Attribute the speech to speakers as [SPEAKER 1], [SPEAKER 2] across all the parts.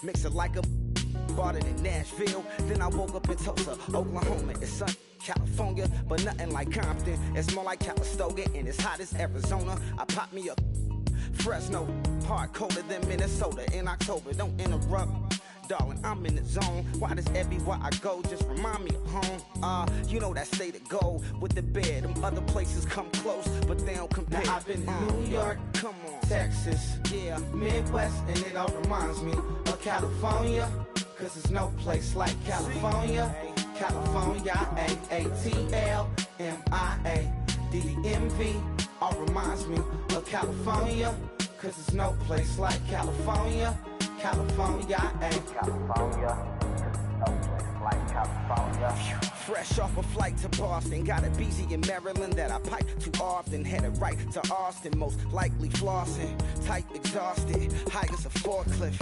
[SPEAKER 1] Mix it like a bought it in Nashville. Then I woke up in Tulsa, Oklahoma. It's sunny, California, but nothing like Compton. It's more like Calistoga, and it's hot as Arizona. I pop me up Fresno, hard colder than Minnesota in October. Don't interrupt, darling, I'm in the zone. Why does everywhere I go just remind me of home? You know that state of gold with the bed. Them other places come close, but they don't compare. Now I've been to New York, come on, Texas, yeah, Midwest, and it all reminds me of California. Cause there's no place like California. California, A-A-T-L-M-I-A-D-D-M-V. All reminds me of California. Cause there's no place like California. California, California. No place like California. Fresh off a flight to Boston. Got a BZ in Maryland that I pipe too often. Headed right to Austin, most likely flossing. Tight, exhausted, high as a forklift.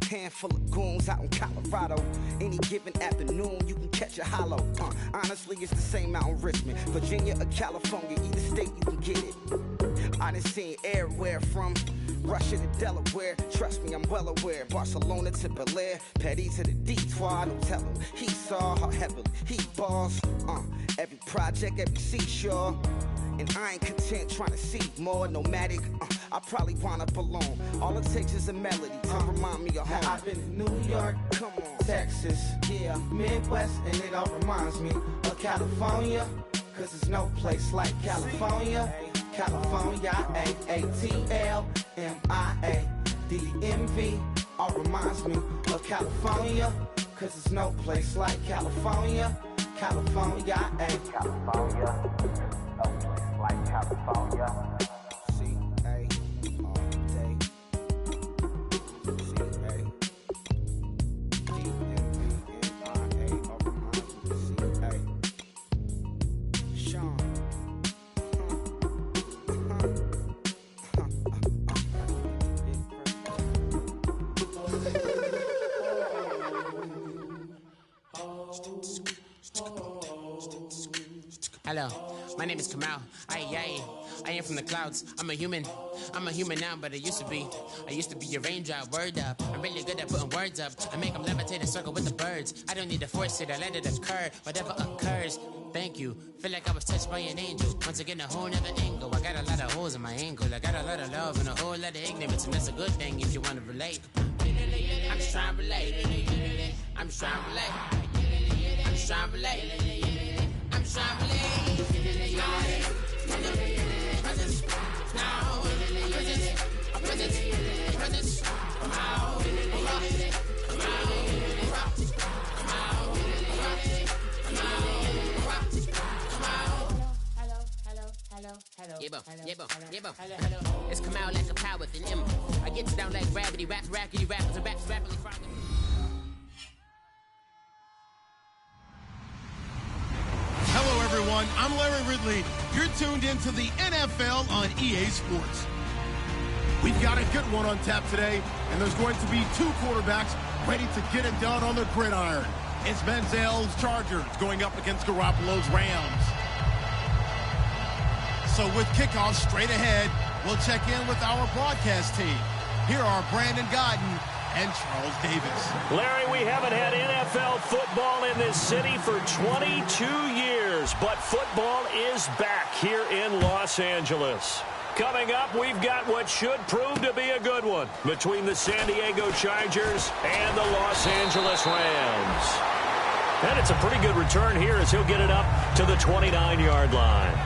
[SPEAKER 1] Handful of goons out in Colorado. Any given afternoon, you can catch a hollow. Honestly, it's the same out in Richmond, Virginia or California. Either state, you can get it. I done seen everywhere from Russia to Delaware. Trust me, I'm well aware. Barcelona to Bel Air, Petty to the Detroit. Don't tell him he saw how heavily he balls. Every project, every seashore. And I ain't content trying to see more nomadic. I probably wind up alone. All it takes is a melody to remind me of home. Now I've been to New York, come on, Texas, yeah, Midwest, and it all reminds me of California. Cause there's no place like California. California, A-A-T-L-M-I-A-D-D-M-V. All reminds me of California. Cause there's no place like California. California, California. No place like California.
[SPEAKER 2] Hello, my name is Kamal. I am from the clouds. I'm a human now, but I used to be a raindrop, word up. I'm really good at putting words up. I make them levitate and circle with the birds. I don't need to force it, I let it occur. Whatever occurs, thank you. Feel like I was touched by an angel. Once again, a whole nother angle. I got a lot of holes in my angle. I got a lot of love and a whole lot of ignorance, and that's a good thing if you want to relate. I'm just trying to relate. I'm just trying to relate. I'm just trying to relate. I'm just trying to relate. It's come out like a power with an M. I get you down like gravity, rap, rackety, rappers, and raps, rapidly frogging.
[SPEAKER 3] Hello, everyone. I'm Larry Ridley. You're tuned into the NFL on EA Sports. We've got a good one on tap today, and there's going to be two quarterbacks ready to get it done on the gridiron. It's Manziel's Chargers going up against Garoppolo's Rams. So with kickoff straight ahead, we'll check in with our broadcast team. Here are Brandon Godden and Charles Davis.
[SPEAKER 4] Larry, we haven't had NFL football in this city for 22 years, but football is back here in Los Angeles. Coming up, we've got what should prove to be a good one between the San Diego Chargers and the Los Angeles Rams. And it's a pretty good return here as he'll get it up to the 29-yard line.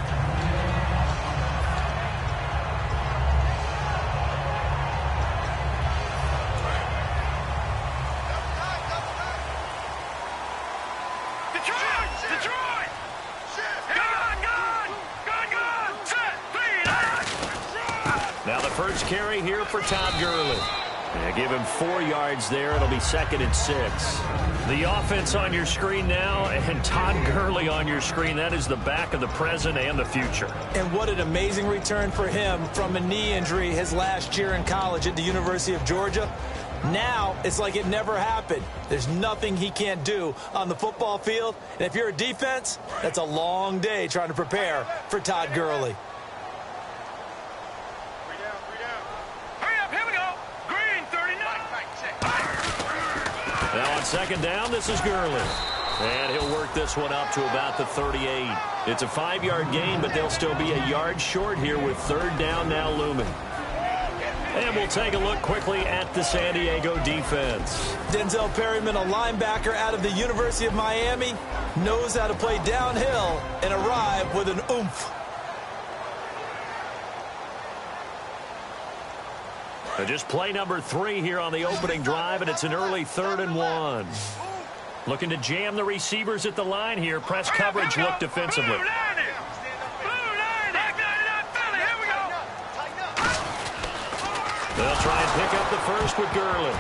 [SPEAKER 4] First carry here for Todd Gurley. Give him 4 yards there. It'll be 2nd and 6. The offense on your screen now, and Todd Gurley on your screen. That is the back of the present and the future.
[SPEAKER 5] And what an amazing return for him from a knee injury his last year in college at the University of Georgia. Now it's like it never happened. There's nothing he can't do on the football field. And if you're a defense, that's a long day trying to prepare for Todd Gurley.
[SPEAKER 4] Now on second down, this is Gurley. And he'll work this one up to about the 38. It's a 5-yard gain, but they'll still be a yard short here with third down now looming. And we'll take a look quickly at the San Diego defense.
[SPEAKER 5] Denzel Perryman, a linebacker out of the University of Miami, knows how to play downhill and arrive with an oomph.
[SPEAKER 4] Just play number 3 here on the opening drive, and it's an early 3rd and 1. Looking to jam the receivers at the line here. Press coverage look defensively. They'll try and pick up the first with Gurley.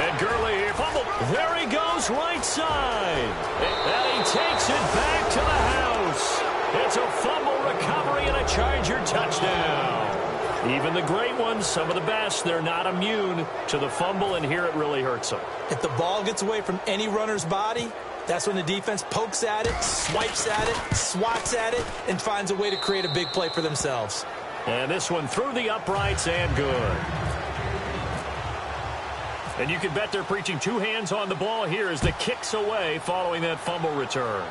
[SPEAKER 4] And Gurley here, fumble. There he goes, right side. And he takes it back to the house. It's a fumble recovery and a Charger touchdown. Even the great ones, some of the best, they're not immune to the fumble, and here it really hurts them.
[SPEAKER 5] If the ball gets away from any runner's body, that's when the defense pokes at it, swipes at it, swats at it, and finds a way to create a big play for themselves.
[SPEAKER 4] And this one through the uprights and good. And you can bet they're preaching 2 hands on the ball here as the kick's away following that fumble return.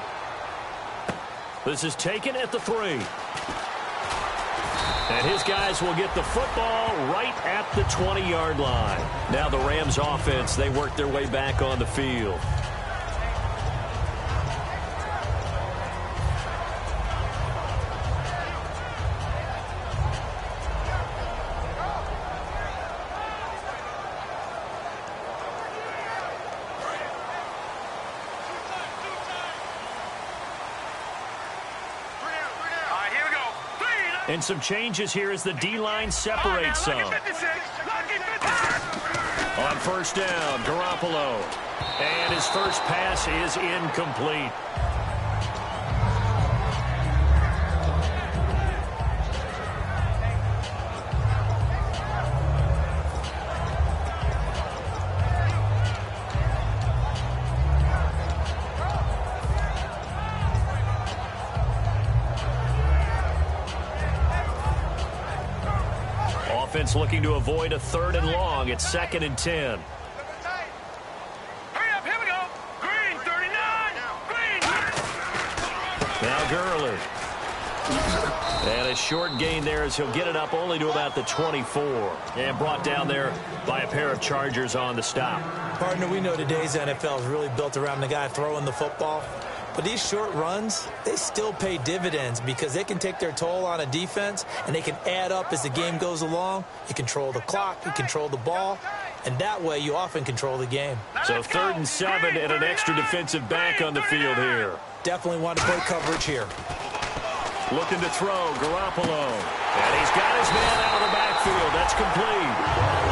[SPEAKER 4] This is taken at the 3. And his guys will get the football right at the 20-yard line. Now the Rams offense, they work their way back on the field. And some changes here as the D-line separates some. On first down, Garoppolo. And his first pass is incomplete. Offense looking to avoid a 3rd and long. It's 2nd and 10.
[SPEAKER 6] Hurry up, here we go. Green, 39. Green.
[SPEAKER 4] Now Gurley. And a short gain there as he'll get it up only to about the 24. And brought down there by a pair of Chargers on the stop.
[SPEAKER 5] Partner, we know today's NFL is really built around the guy throwing the football. But these short runs, they still pay dividends because they can take their toll on a defense and they can add up as the game goes along. You control the clock, you control the ball, and that way you often control the game.
[SPEAKER 4] So 3rd and 7 and an extra defensive back on the field here.
[SPEAKER 5] Definitely want to play coverage here.
[SPEAKER 4] Looking to throw, Garoppolo. And he's got his man out of the backfield. That's complete.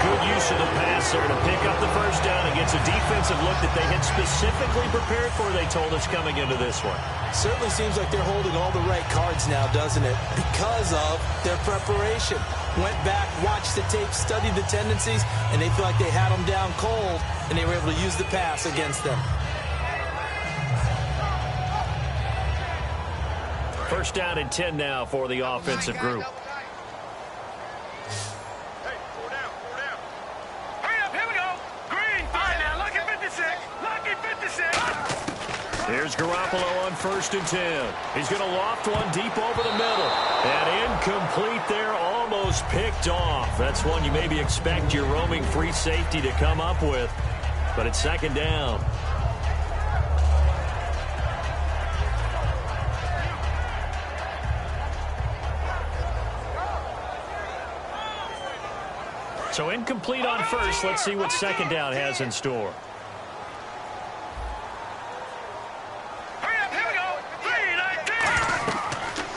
[SPEAKER 4] Good use of the pass there to pick up the first down against a defensive look that they had specifically prepared for, they told us, coming into this one.
[SPEAKER 5] Certainly seems like they're holding all the right cards now, doesn't it? Because of their preparation. Went back, watched the tape, studied the tendencies, and they feel like they had them down cold, and they were able to use the pass against them.
[SPEAKER 4] First down and 10 now for the offensive group.
[SPEAKER 6] Hey, 4 down. Hurry up, here we go. Green, 5 now. Lucky 56. Lucky 56.
[SPEAKER 4] Here's Garoppolo on 1st and 10. He's going to loft one deep over the middle. And incomplete there, almost picked off. That's one you maybe expect your roaming free safety to come up with. But it's 2nd down. So incomplete on 1st. Let's see what 2nd down has in store.
[SPEAKER 6] Hurry up, here we go. 3, 19.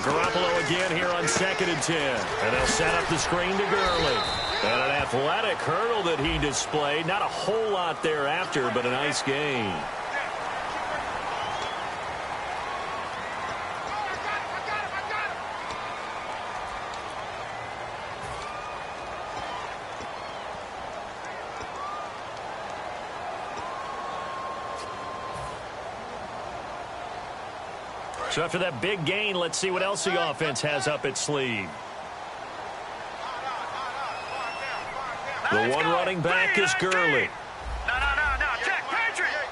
[SPEAKER 4] Garoppolo again here on 2nd and 10. And they'll set up the screen to Gurley. And an athletic hurdle that he displayed. Not a whole lot thereafter, but a nice gain. So after that big gain, let's see what else the offense has up its sleeve. The one running back is Gurley.
[SPEAKER 6] No. Check, Patriot.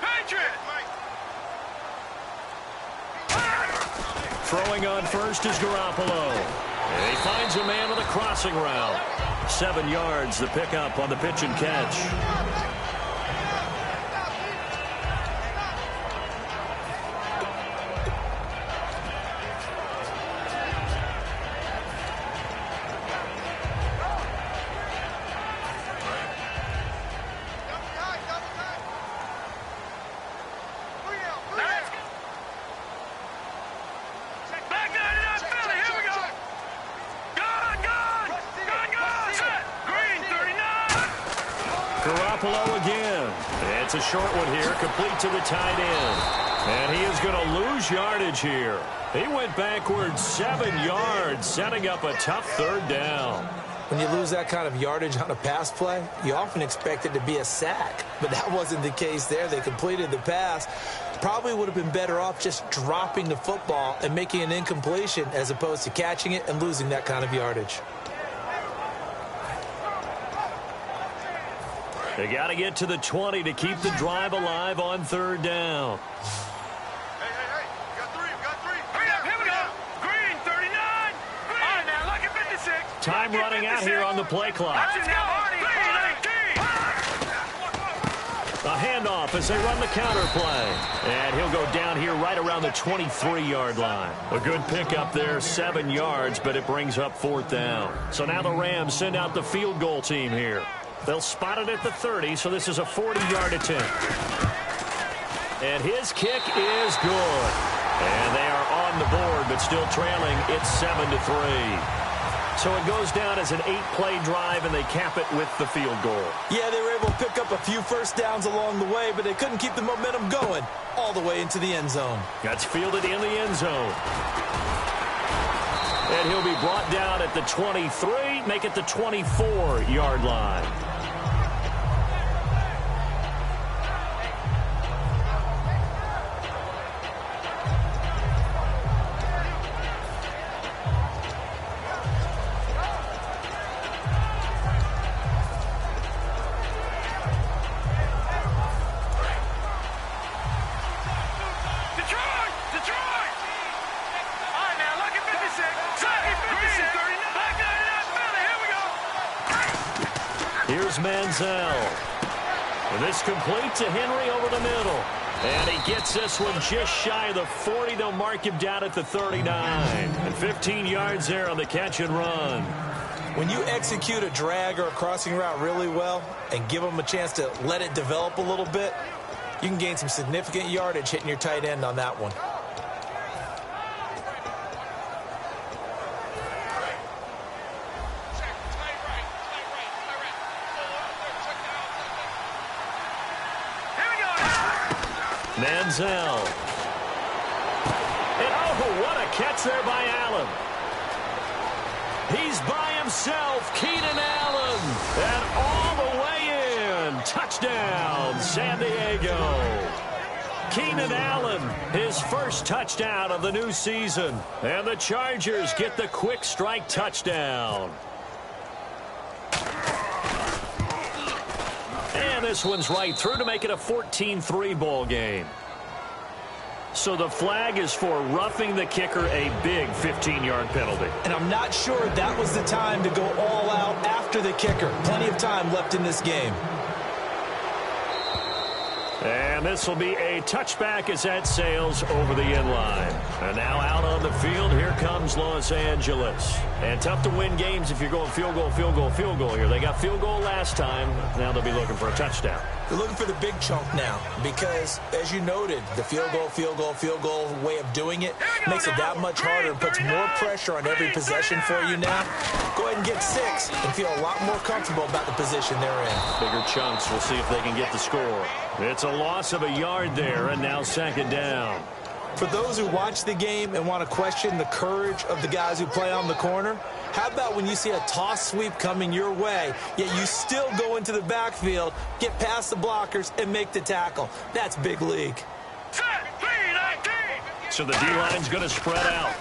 [SPEAKER 4] Throwing on first is Garoppolo. And he finds a man on the crossing route. 7 yards, the pickup on the pitch and catch. Garoppolo again. It's a short one here, complete to the tight end. And he is going to lose yardage here. He went backwards 7 yards, setting up a tough third down.
[SPEAKER 5] When you lose that kind of yardage on a pass play, you often expect it to be a sack. But that wasn't the case there. They completed the pass. Probably would have been better off just dropping the football and making an incompletion as opposed to catching it and losing that kind of yardage.
[SPEAKER 4] They got to get to the 20 to keep the drive alive on third down.
[SPEAKER 6] Hey, we got three. Hurry up, here we go. Green, 39. Green. All right, now, look at 56.
[SPEAKER 4] Time running out here on the play clock.
[SPEAKER 6] Let's go.
[SPEAKER 4] A handoff as they run the counter play. And he'll go down here right around the 23-yard line. A good pickup there, 7 yards, but it brings up fourth down. So now the Rams send out the field goal team here. They'll spot it at the 30, so this is a 40-yard attempt. And his kick is good. And they are on the board, but still trailing. It's 7-3. So it goes down as an 8-play drive, and they cap it with the field goal.
[SPEAKER 5] Yeah, they were able to pick up a few first downs along the way, but they couldn't keep the momentum going all the way into the end zone.
[SPEAKER 4] That's fielded in the end zone. And he'll be brought down at the 23, make it the 24-yard line. Manziel. And this complete to Henry over the middle. And he gets this one just shy of the 40. They'll mark him down at the 39. And 15 yards there on the catch and run.
[SPEAKER 5] When you execute a drag or a crossing route really well and give them a chance to let it develop a little bit, you can gain some significant yardage hitting your tight end on that one.
[SPEAKER 4] Manziel. And oh, what a catch there by Allen. He's by himself, Keenan Allen. And all the way in. Touchdown, San Diego. Keenan Allen, his first touchdown of the new season. And the Chargers get the quick strike touchdown. And this one's right through to make it a 14-3 ball game. So the flag is for roughing the kicker, a big 15-yard penalty.
[SPEAKER 5] And I'm not sure that was the time to go all out after the kicker. Plenty of time left in this game.
[SPEAKER 4] And this will be a touchback as that sails over the end line. And now out on the field, here comes Los Angeles. And tough to win games if you're going field goal, field goal, field goal here. They got field goal last time. Now they'll be looking for a touchdown.
[SPEAKER 5] They're looking for the big chunk now because, as you noted, the field goal way of doing it makes it that much harder and puts more pressure on every possession for you now. Go ahead and get 6 and feel a lot more comfortable about the position they're in.
[SPEAKER 4] Bigger chunks. We'll see if they can get the score. It's a loss of a yard there, and now second down.
[SPEAKER 5] For those who watch the game and want to question the courage of the guys who play on the corner, how about when you see a toss sweep coming your way, yet you still go into the backfield, get past the blockers, and make the tackle? That's big league.
[SPEAKER 4] So the D-line's going to spread out.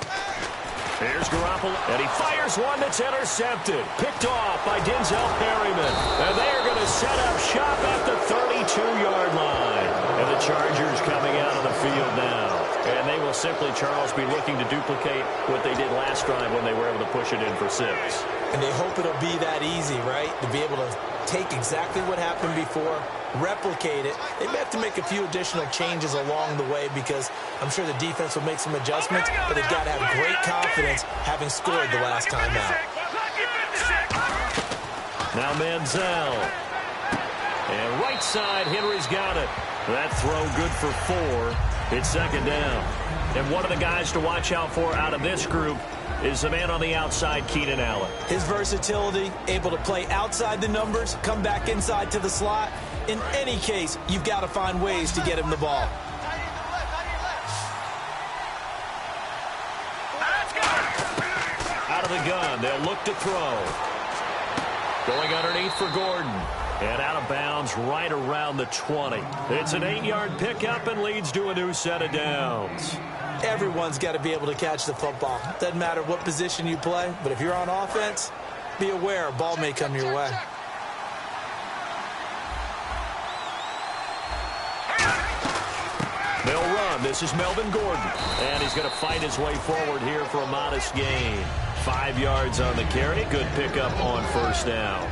[SPEAKER 4] Here's Garoppolo, and he fires one that's intercepted. Picked off by Denzel Perryman. And they are going to set up shop at the 32-yard line. And the Chargers coming out of the field now. And they will simply, Charles, be looking to duplicate what they did last drive when they were able to push it in for 6.
[SPEAKER 5] And they hope it'll be that easy, right? To be able to take exactly what happened before, replicate it. They may have to make a few additional changes along the way because I'm sure the defense will make some adjustments, but they've got to have great confidence having scored the last time out.
[SPEAKER 4] Now Manziel. And right side, Henry's got it. That throw good for 4. It's second down. And one of the guys to watch out for out of this group is the man on the outside, Keenan Allen.
[SPEAKER 5] His versatility, able to play outside the numbers, come back inside to the slot. In any case, you've got to find ways to get him the ball.
[SPEAKER 4] Out of the gun, they'll look to throw. Going underneath for Gordon. And out of bounds right around the 20. It's an 8-yard pickup and leads to a new set of downs.
[SPEAKER 5] Everyone's got to be able to catch the football. Doesn't matter what position you play, but if you're on offense, be aware a ball may come your way.
[SPEAKER 4] They'll run. This is Melvin Gordon. And he's going to fight his way forward here for a modest gain. 5 yards on the carry. Good pickup on first down.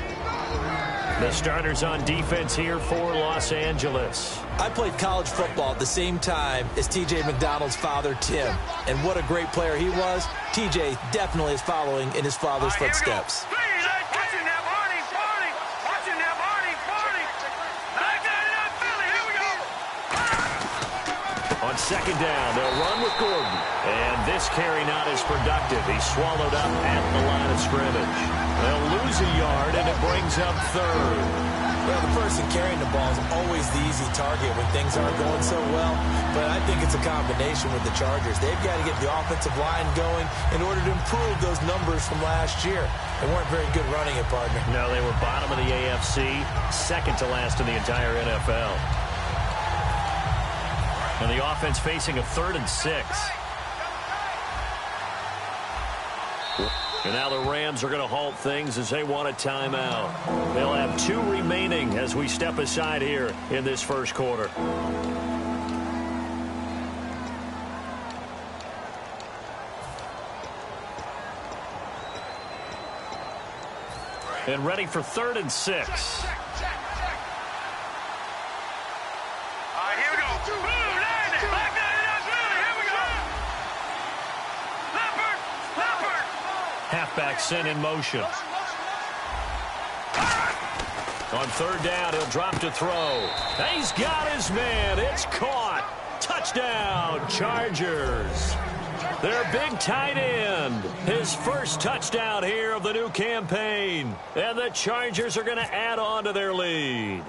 [SPEAKER 4] The starters on defense here for Los Angeles.
[SPEAKER 5] I played college football at the same time as T.J. McDonald's father, Tim. And what a great player he was. T.J. definitely is following in his father's footsteps.
[SPEAKER 4] On second down, they'll run with Gordon. And this carry not as productive. He's swallowed up at the line of scrimmage. They'll lose a yard, and it brings up third.
[SPEAKER 5] Well, the person carrying the ball is always the easy target when things aren't going so well. But I think it's a combination with the Chargers. They've got to get the offensive line going in order to improve those numbers from last year. They weren't very good running it, partner.
[SPEAKER 4] No, they were bottom of the AFC, second to last in the entire NFL. And the offense facing a 3rd and 6. And now the Rams are going to halt things as they want a timeout. They'll have 2 remaining as we step aside here in this first quarter. And ready for 3rd and 6. Halfback sent in motion. On 3rd down, he'll drop to throw. He's got his man. It's caught. Touchdown, Chargers. Their big tight end. His first touchdown here of the new campaign. And the Chargers are going to add on to their lead.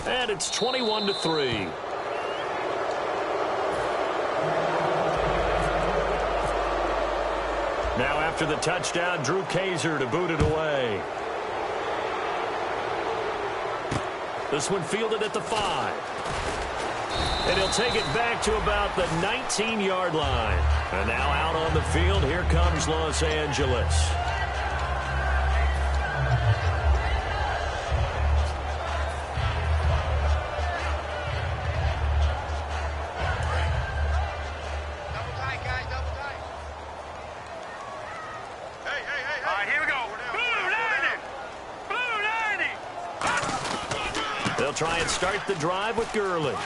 [SPEAKER 4] And it's 21-3. Now after the touchdown, Drew Kaiser to boot it away. This one fielded at the 5. And he'll take it back to about the 19-yard line. And now out on the field, here comes Los Angeles. Try and start the drive with Gurley.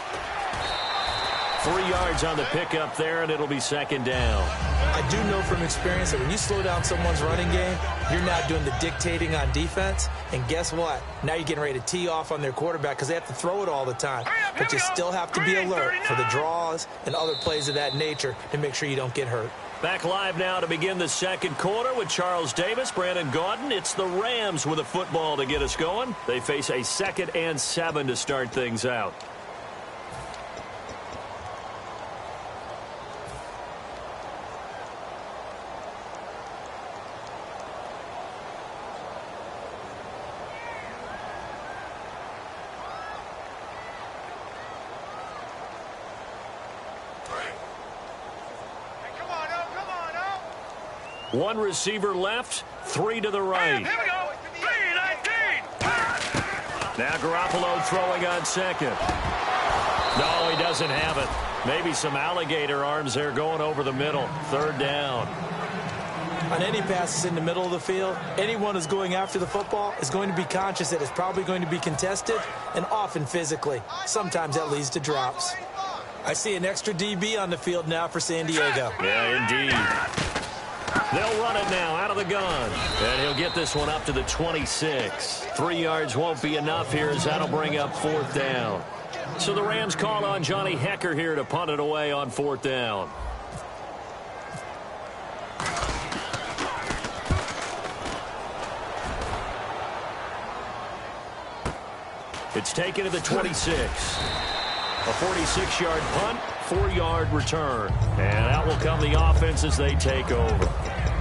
[SPEAKER 4] 3 yards on the pickup there, and it'll be second down.
[SPEAKER 5] I do know from experience that when you slow down someone's running game, you're not doing the dictating on defense. And guess what? Now you're getting ready to tee off on their quarterback because they have to throw it all the time. But you still have to be alert for the draws and other plays of that nature to make sure you don't get hurt.
[SPEAKER 4] Back live now to begin the second quarter with Charles Davis, Brandon Gaudin. It's the Rams with a football to get us going. They face a 2nd and 7 to start things out. One receiver left, 3 to the right.
[SPEAKER 6] Here we go. 3-19.
[SPEAKER 4] Now Garoppolo throwing on second. No, he doesn't have it. Maybe some alligator arms there going over the middle. Third down.
[SPEAKER 5] On any passes in the middle of the field, anyone who's going after the football is going to be conscious that it's probably going to be contested and often physically. Sometimes that leads to drops. I see an extra DB on the field now for San Diego.
[SPEAKER 4] Yeah, indeed. They'll run it now out of the gun. And he'll get this one up to the 26. 3 yards won't be enough here as that'll bring up 4th down. So the Rams call on Johnny Hekker here to punt it away on 4th down. It's taken to the 26. A 46-yard punt, 4-yard return. And out will come the offense as they take over.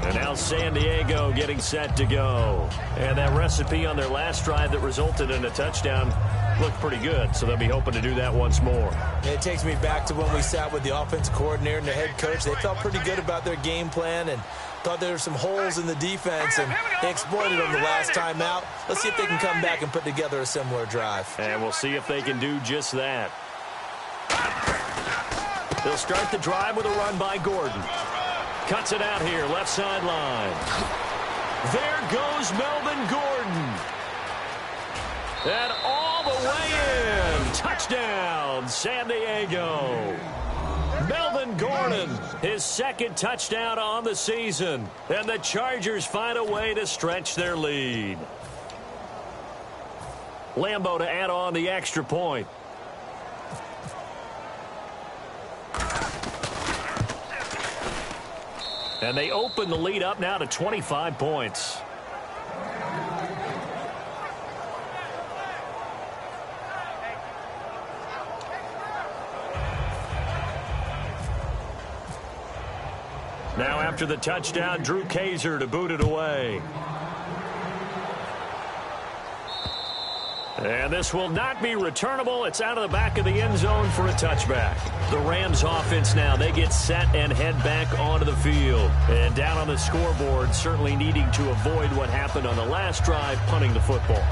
[SPEAKER 4] And now San Diego getting set to go. And that recipe on their last drive that resulted in a touchdown looked pretty good, so they'll be hoping to do that once more.
[SPEAKER 5] It takes me back to when we sat with the offensive coordinator and the head coach. They felt pretty good about their game plan and thought there were some holes in the defense, and they exploited them the last time out. Let's see if they can come back and put together a similar drive.
[SPEAKER 4] And we'll see if they can do just that. They'll start the drive with a run by Gordon. Cuts it out here, left sideline. There goes Melvin Gordon. And all the way in. Touchdown, San Diego. Melvin Gordon, his 2nd touchdown on the season. And the Chargers find a way to stretch their lead. Lambo to add on the extra point. And they open the lead up now to 25 points. Now after the touchdown, Drew Kaiser to boot it away. And this will not be returnable. It's out of the back of the end zone for a touchback. The Rams offense now, they get set and head back onto the field. And down on the scoreboard, certainly needing to avoid what happened on the last drive, punting the football.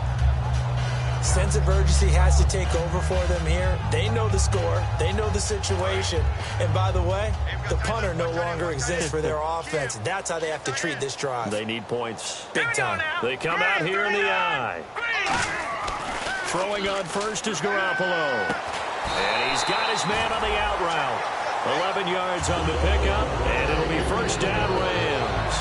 [SPEAKER 5] Sense of urgency has to take over for them here. They know the score. They know the situation. And by the way, the punter no longer exists for their offense. That's how they have to treat this drive.
[SPEAKER 4] They need points.
[SPEAKER 5] Big time.
[SPEAKER 4] They come out here in the eye. Throwing on first is Garoppolo. And he's got his man on the out route. 11 yards on the pickup, and it'll be 1st down Rams.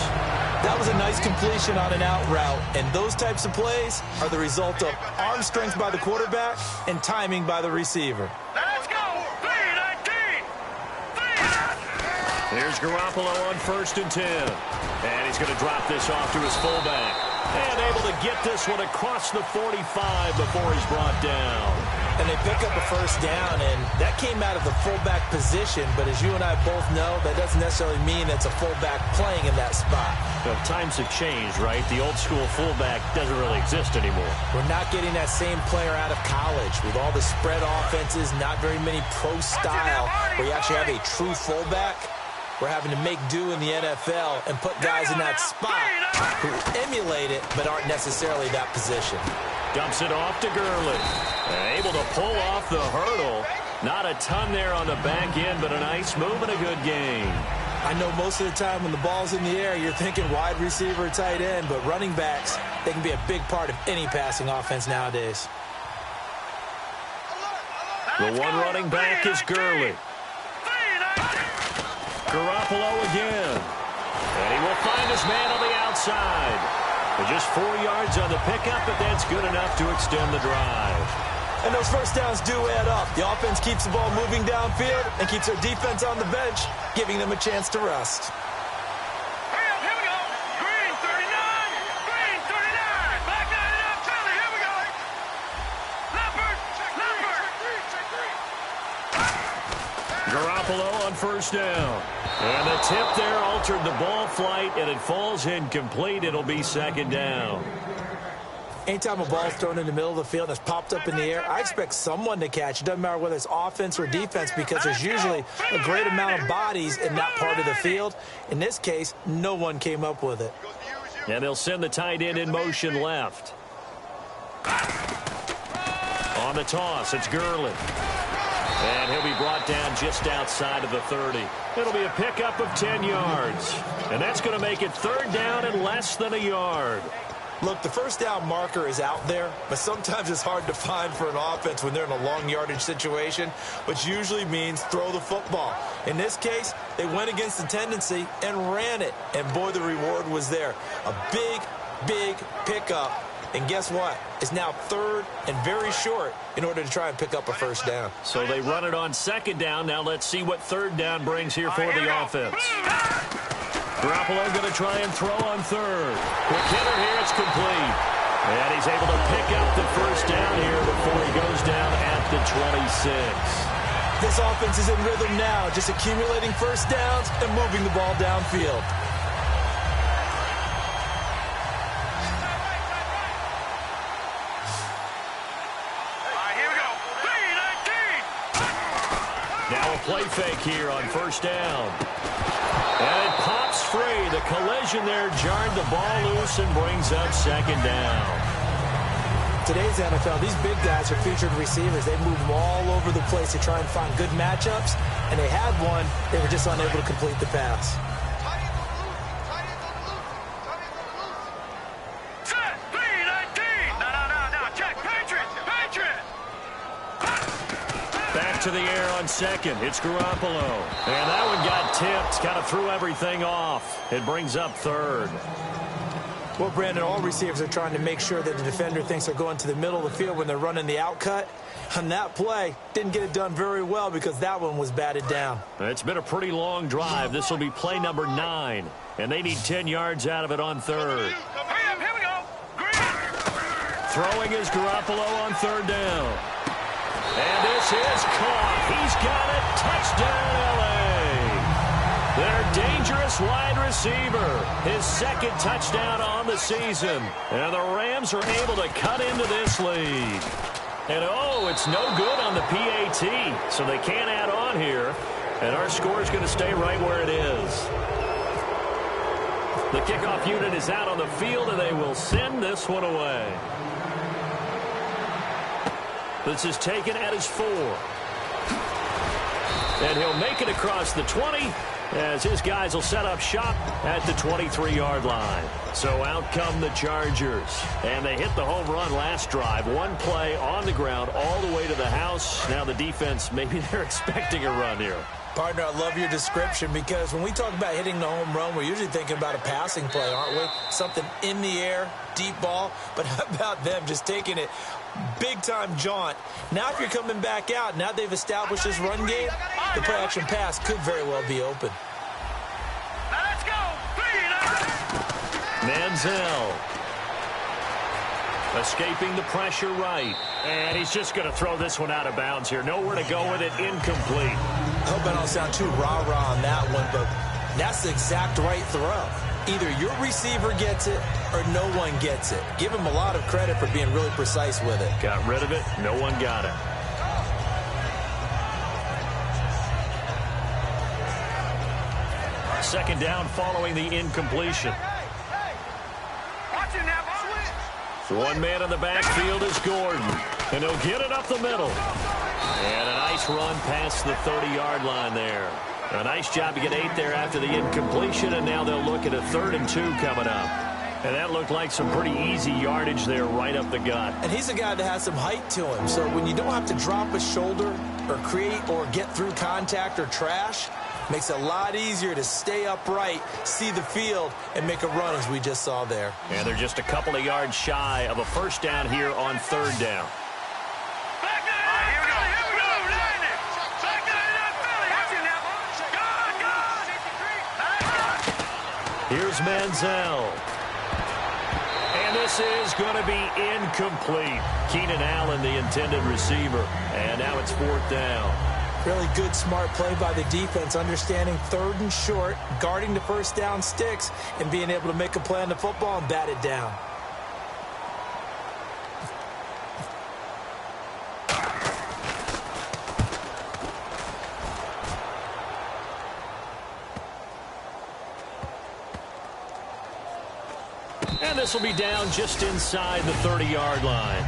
[SPEAKER 5] That was a nice completion on an out route, and those types of plays are the result of arm strength by the quarterback and timing by the receiver.
[SPEAKER 6] Let's go! 3-19!
[SPEAKER 4] Here's Garoppolo on 1st and 10. And he's going to drop this off to his fullback. And able to get this one across the 45 before he's brought down.
[SPEAKER 5] And they pick up a 1st down, and that came out of the fullback position. But as you and I both know, that doesn't necessarily mean it's a fullback playing in that spot.
[SPEAKER 4] Well, times have changed, right? The old school fullback doesn't really exist anymore.
[SPEAKER 5] We're not getting that same player out of college. With all the spread offenses, not very many pro style, where you actually have a true fullback. We're having to make do in the NFL and put guys in that spot who emulate it but aren't necessarily that position.
[SPEAKER 4] Dumps it off to Gurley. And able to pull off the hurdle. Not a ton there on the back end, but a nice move and a good game.
[SPEAKER 5] I know most of the time when the ball's in the air, you're thinking wide receiver, tight end, but running backs, they can be a big part of any passing offense nowadays.
[SPEAKER 4] The one running back is Gurley. Garoppolo again. And he will find his man on the outside. With just 4 yards on the pickup, but that's good enough to extend the drive.
[SPEAKER 5] And those 1st downs do add up. The offense keeps the ball moving downfield and keeps their defense on the bench, giving them a chance to rest.
[SPEAKER 6] Here we go. Green 39. Green 39. Back line it up. Philly. Here we go. Leopard.
[SPEAKER 4] Garoppolo on 1st down. And the tip there altered the ball flight, and it falls incomplete. It'll be 2nd down.
[SPEAKER 5] Anytime a ball's thrown in the middle of the field that's popped up in the air, I expect someone to catch. It doesn't matter whether it's offense or defense, because there's usually a great amount of bodies in that part of the field. In this case, no one came up with it.
[SPEAKER 4] And they'll send the tight end in motion left. On the toss, it's Gurley. And he'll be brought down just outside of the 30. It'll be a pickup of 10 yards. And that's going to make it 3rd down and less than a yard.
[SPEAKER 5] Look, the first down marker is out there, but sometimes it's hard to find for an offense when they're in a long yardage situation, which usually means throw the football. In this case, they went against the tendency and ran it. And, boy, the reward was there. A big, big pickup. And guess what? It's now 3rd and very short in order to try and pick up a first down.
[SPEAKER 4] So they run it on 2nd down. Now let's see what 3rd down brings here for the offense. Garoppolo going to try and throw on 3rd. Quick hitter here. It's complete. And he's able to pick up the first down here before he goes down at the 26.
[SPEAKER 5] This offense is in rhythm now, just accumulating first downs and moving the ball downfield.
[SPEAKER 4] Now a play fake here on 1st down. And it pops free. The collision there jarred the ball loose and brings up 2nd down.
[SPEAKER 5] Today's NFL, these big guys are featured receivers. They move them all over the place to try and find good matchups. And they had one. They were just unable to complete the pass.
[SPEAKER 6] Set, 3-19. No. Check. Patriot.
[SPEAKER 4] Back to the air on 2nd. It's Garoppolo. And that one got tipped. Kind of threw everything off. It brings up 3rd.
[SPEAKER 5] Well, Brandon, all receivers are trying to make sure that the defender thinks they're going to the middle of the field when they're running the out cut. On that play, didn't get it done very well because that one was batted down.
[SPEAKER 4] It's been a pretty long drive. This will be play number 9. And they need 10 yards out of it on 3rd.
[SPEAKER 6] Here we go. Green.
[SPEAKER 4] Throwing is Garoppolo on 3rd down. And this is caught. He's got it. Touchdown, L.A. Their dangerous wide receiver. His 2nd touchdown on the season. And the Rams are able to cut into this lead. And, it's no good on the PAT. So they can't add on here. And our score is going to stay right where it is. The kickoff unit is out on the field, and they will send this one away. This is taken at his 4. And he'll make it across the 20 as his guys will set up shop at the 23-yard line. So out come the Chargers. And they hit the home run last drive. One play on the ground all the way to the house. Now the defense, maybe they're expecting a run here.
[SPEAKER 5] Partner, I love your description because when we talk about hitting the home run, we're usually thinking about a passing play, aren't we? Something in the air, deep ball. But how about them just taking it big-time jaunt? Now if you're coming back out, now they've established this run game, the play-action pass could very well be open.
[SPEAKER 6] Now let's go.
[SPEAKER 4] Manziel escaping the pressure right. And he's just going to throw this one out of bounds here. Nowhere to go with it. Incomplete.
[SPEAKER 5] I hope I don't sound too rah-rah on that one, but that's the exact right throw. Either your receiver gets it or no one gets it. Give him a lot of credit for being really precise with it.
[SPEAKER 4] Got rid of it. No one got it. Second down following the incompletion.
[SPEAKER 6] Watch it now,
[SPEAKER 4] One man in the backfield is Gordon. And he'll get it up the middle. And a nice run past the 30-yard line there. A nice job to get 8 there after the incompletion, and now they'll look at a 3rd and 2 coming up. And that looked like some pretty easy yardage there right up the gut.
[SPEAKER 5] And he's a guy that has some height to him, so when you don't have to drop a shoulder or create or get through contact or trash, makes it a lot easier to stay upright, see the field, and make a run as we just saw there.
[SPEAKER 4] And they're just a couple of yards shy of a first down here on 3rd down. Here's Manziel. And this is going to be incomplete. Keenan Allen, the intended receiver. And now it's 4th down.
[SPEAKER 5] Really good, smart play by the defense, understanding 3rd and short, guarding the first down sticks, and being able to make a play on the football and bat it down.
[SPEAKER 4] And this will be down just inside the 30-yard line.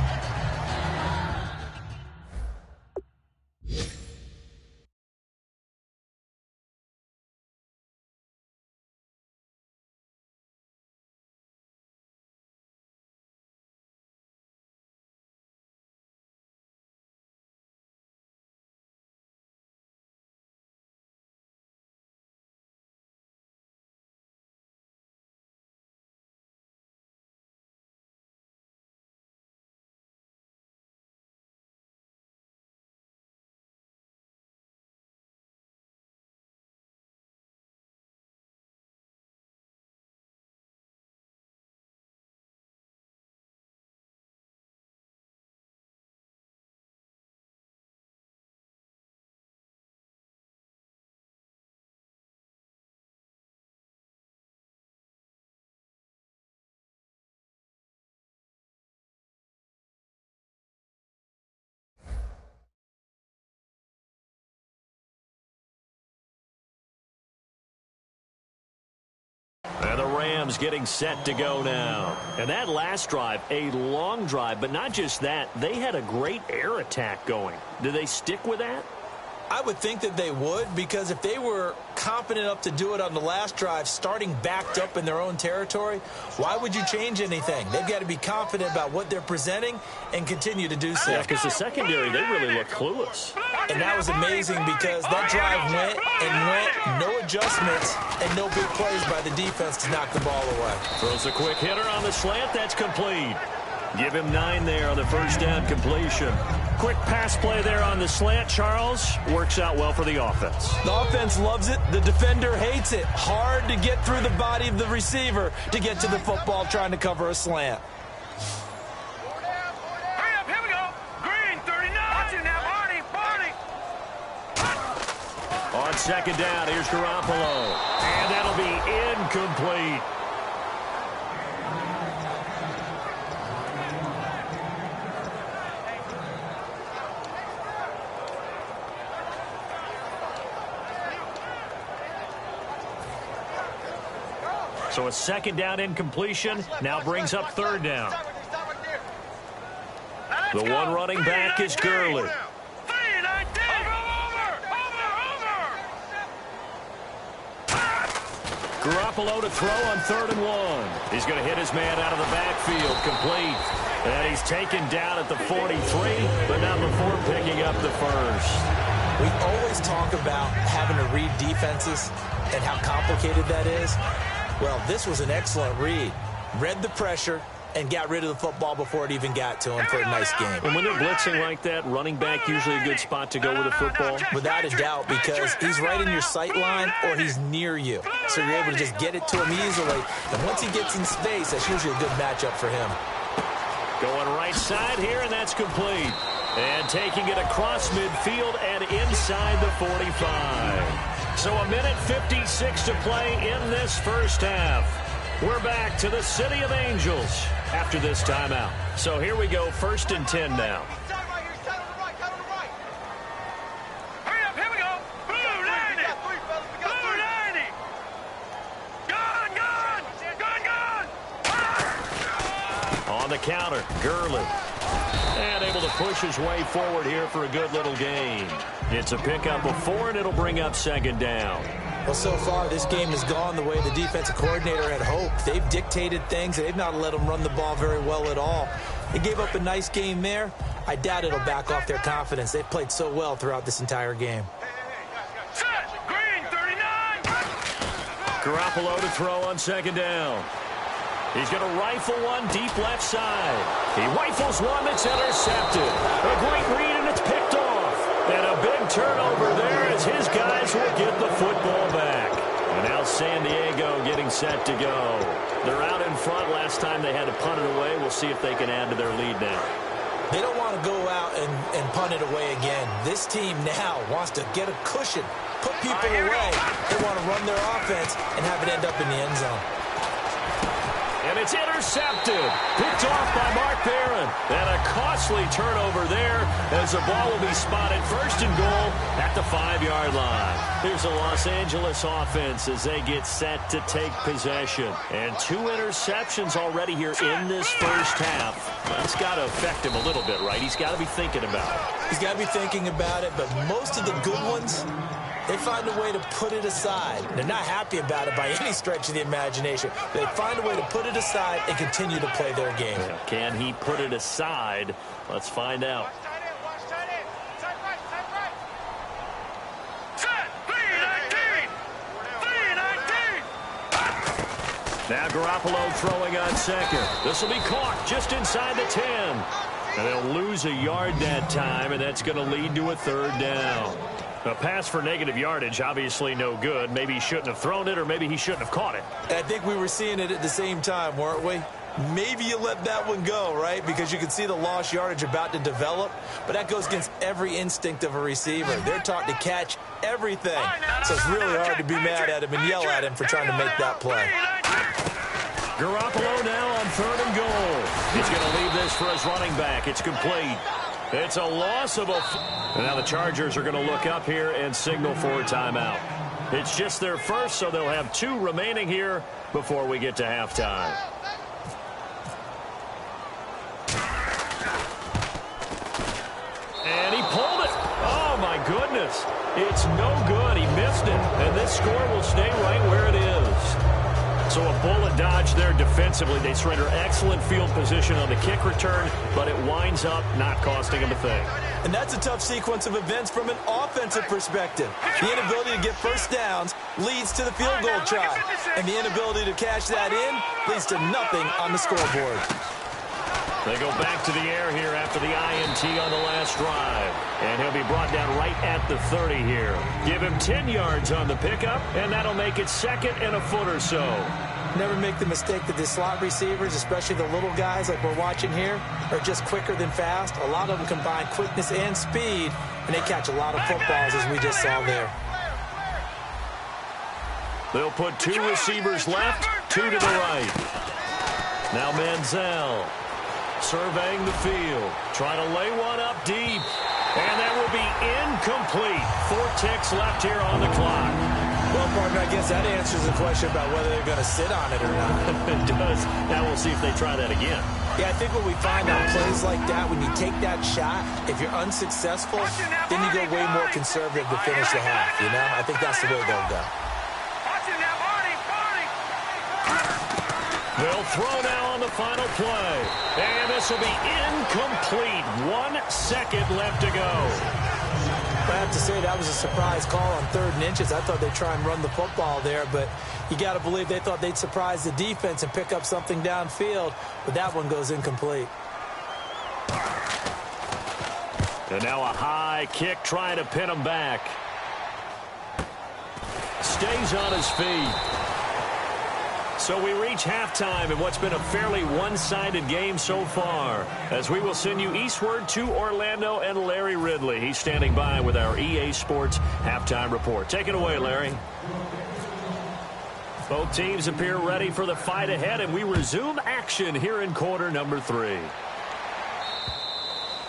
[SPEAKER 4] And the Rams getting set to go now. And that last drive, a long drive, but not just that. They had a great air attack going. Do they stick with that?
[SPEAKER 5] I would think that they would, because if they were confident enough to do it on the last drive, starting backed up in their own territory, why would you change anything? They've got to be confident about what they're presenting and continue to do so.
[SPEAKER 4] Yeah, because the secondary, they really look clueless.
[SPEAKER 5] And that was amazing because that drive went and went, no adjustments and no big plays by the defense to knock the ball away.
[SPEAKER 4] Throws a quick hitter on the slant. That's complete. Give him 9 there on the first down completion. Quick pass play there on the slant. Charles works out well for the offense.
[SPEAKER 5] The offense loves it. The defender hates it. Hard to get through the body of the receiver to get to the football trying to cover a slant.
[SPEAKER 6] Hurry up, here we go. Green, 39. Watch it now, Barney.
[SPEAKER 4] On second down, here's Garoppolo. And that'll be incomplete. So a second down incompletion now brings up third down. The one running back is Gurley. Garoppolo to throw on 3rd and 1. He's going to hit his man out of the backfield, complete. And he's taken down at the 43, but not before picking up the first.
[SPEAKER 5] We always talk about having to read defenses and how complicated that is. Well, this was an excellent read. Read the pressure and got rid of the football before it even got to him for a nice game.
[SPEAKER 4] And when they're blitzing like that, running back usually a good spot to go with the football?
[SPEAKER 5] Without a doubt, because he's right in your sight line or he's near you. So you're able to just get it to him easily. And once he gets in space, that's usually a good matchup for him.
[SPEAKER 4] Going right side here, and that's complete. And taking it across midfield and inside the 45. So a minute 56 to play in this first half. We're back to the City of Angels after this timeout. So here we go, 1st and 10 now.
[SPEAKER 6] Hurry up, here we go. Blue 90. Blue 90. Gone.
[SPEAKER 4] On the counter, Gurley. And able to push his way forward here for a good little gain. It's a pickup of 4, and it'll bring up 2nd down.
[SPEAKER 5] Well, so far, this game has gone the way the defensive coordinator had hoped. They've dictated things. They've not let them run the ball very well at all. They gave up a nice game there. I doubt it'll back off their confidence. They've played so well throughout this entire game.
[SPEAKER 6] Set. Green, 39.
[SPEAKER 4] Garoppolo to throw on 2nd down. He's going to rifle one deep left side. He rifles one that's intercepted. A great read, and it's picked off. And a big turnover there as his guys will get the football back. And now San Diego getting set to go. They're out in front. Last time they had to punt it away. We'll see if they can add to their lead now.
[SPEAKER 5] They don't want to go out and punt it away again. This team now wants to get a cushion, put people away. They want to run their offense and have it end up in the end zone.
[SPEAKER 4] And it's intercepted. Picked off by Mark Barron. And a costly turnover there as the ball will be spotted 1st and goal at the 5-yard line. Here's the Los Angeles offense as they get set to take possession. And 2 interceptions already here in this first half. That's got to affect him a little bit, right? He's got to be thinking about it.
[SPEAKER 5] He's got to be thinking about it, but most of the good ones, they find a way to put it aside. They're not happy about it by any stretch of the imagination. They find a way to put it aside and continue to play their game.
[SPEAKER 4] Can he put it aside? Let's find out.
[SPEAKER 6] Set. 319. 319.
[SPEAKER 4] Now Garoppolo throwing on 2nd. This will be caught just inside the 10. And they'll lose a yard that time, and that's going to lead to a 3rd down. A pass for negative yardage, obviously no good. Maybe he shouldn't have thrown it, or maybe he shouldn't have caught it.
[SPEAKER 5] I think we were seeing it at the same time, weren't we? Maybe you let that one go, right? Because you can see the lost yardage about to develop. But that goes against every instinct of a receiver. They're taught to catch everything. So it's really hard to be mad at him and yell at him for trying to make that play.
[SPEAKER 4] Garoppolo now on 3rd and goal. He's going to leave this for his running back. It's complete. It's a loss of a... And now the Chargers are going to look up here and signal for a timeout. It's just their first, so they'll have 2 remaining here before we get to halftime. And he pulled it. Oh, my goodness. It's no good. He missed it. And this score will stay right where it is. So a bullet dodge there defensively. They surrender excellent field position on the kick return, but it winds up not costing them a thing.
[SPEAKER 5] And that's a tough sequence of events from an offensive perspective. The inability to get first downs leads to the field goal try. And the inability to cash that in leads to nothing on the scoreboard.
[SPEAKER 4] They go back to the air here after the INT on the last drive. And he'll be brought down right at the 30 here. Give him 10 yards on the pickup, and that'll make it 2nd and a foot or so.
[SPEAKER 5] Never make the mistake that the slot receivers, especially the little guys like we're watching here, are just quicker than fast. A lot of them combine quickness and speed, and they catch a lot of footballs, as we just saw there.
[SPEAKER 4] They'll put 2 receivers left, 2 to the right. Now Manziel surveying the field, trying to lay one up deep, and that will be incomplete. 4 ticks left here on the clock.
[SPEAKER 5] Well, partner, I guess that answers the question about whether they're going to sit on it or not.
[SPEAKER 4] It does. Now we'll see if they try that again.
[SPEAKER 5] Yeah, I think what we find on plays like that, when you take that shot, if you're unsuccessful, then you go way more conservative to finish the half, you know? I think that's the way they'll go.
[SPEAKER 4] They'll throw now on the final play. And this will be incomplete. 1 second left to go.
[SPEAKER 5] I have to say that was a surprise call on 3rd and inches. I thought they'd try and run the football there, but you got to believe they thought they'd surprise the defense and pick up something downfield, but that one goes incomplete.
[SPEAKER 4] And now a high kick trying to pin him back. Stays on his feet. So we reach halftime in what's been a fairly one-sided game so far, as we will send you eastward to Orlando and Larry Ridley. He's standing by with our EA Sports halftime report. Take it away, Larry. Both teams appear ready for the fight ahead, and we resume action here in quarter number 3.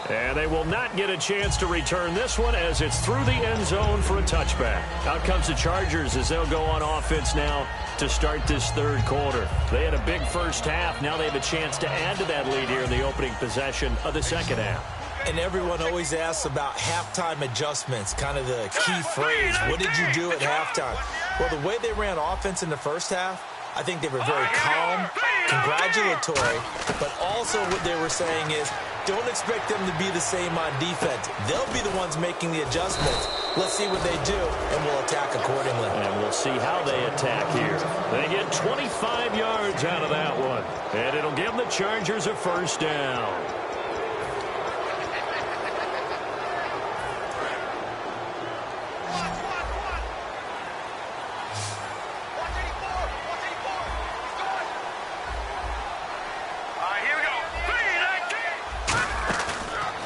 [SPEAKER 4] And they will not get a chance to return this one as it's through the end zone for a touchback. Out comes the Chargers as they'll go on offense now to start this 3rd quarter. They had a big first half. Now they have a chance to add to that lead here in the opening possession of the 2nd half.
[SPEAKER 5] And everyone always asks about halftime adjustments, kind of the key phrase. What did you do at halftime? Well, the way they ran offense in the first half, I think they were very calm, congratulatory, but also what they were saying is, don't expect them to be the same on defense. They'll be the ones making the adjustments. Let's see what they do, and we'll attack accordingly.
[SPEAKER 4] And we'll see how they attack here. They get 25 yards out of that one, and it'll give the Chargers a first down.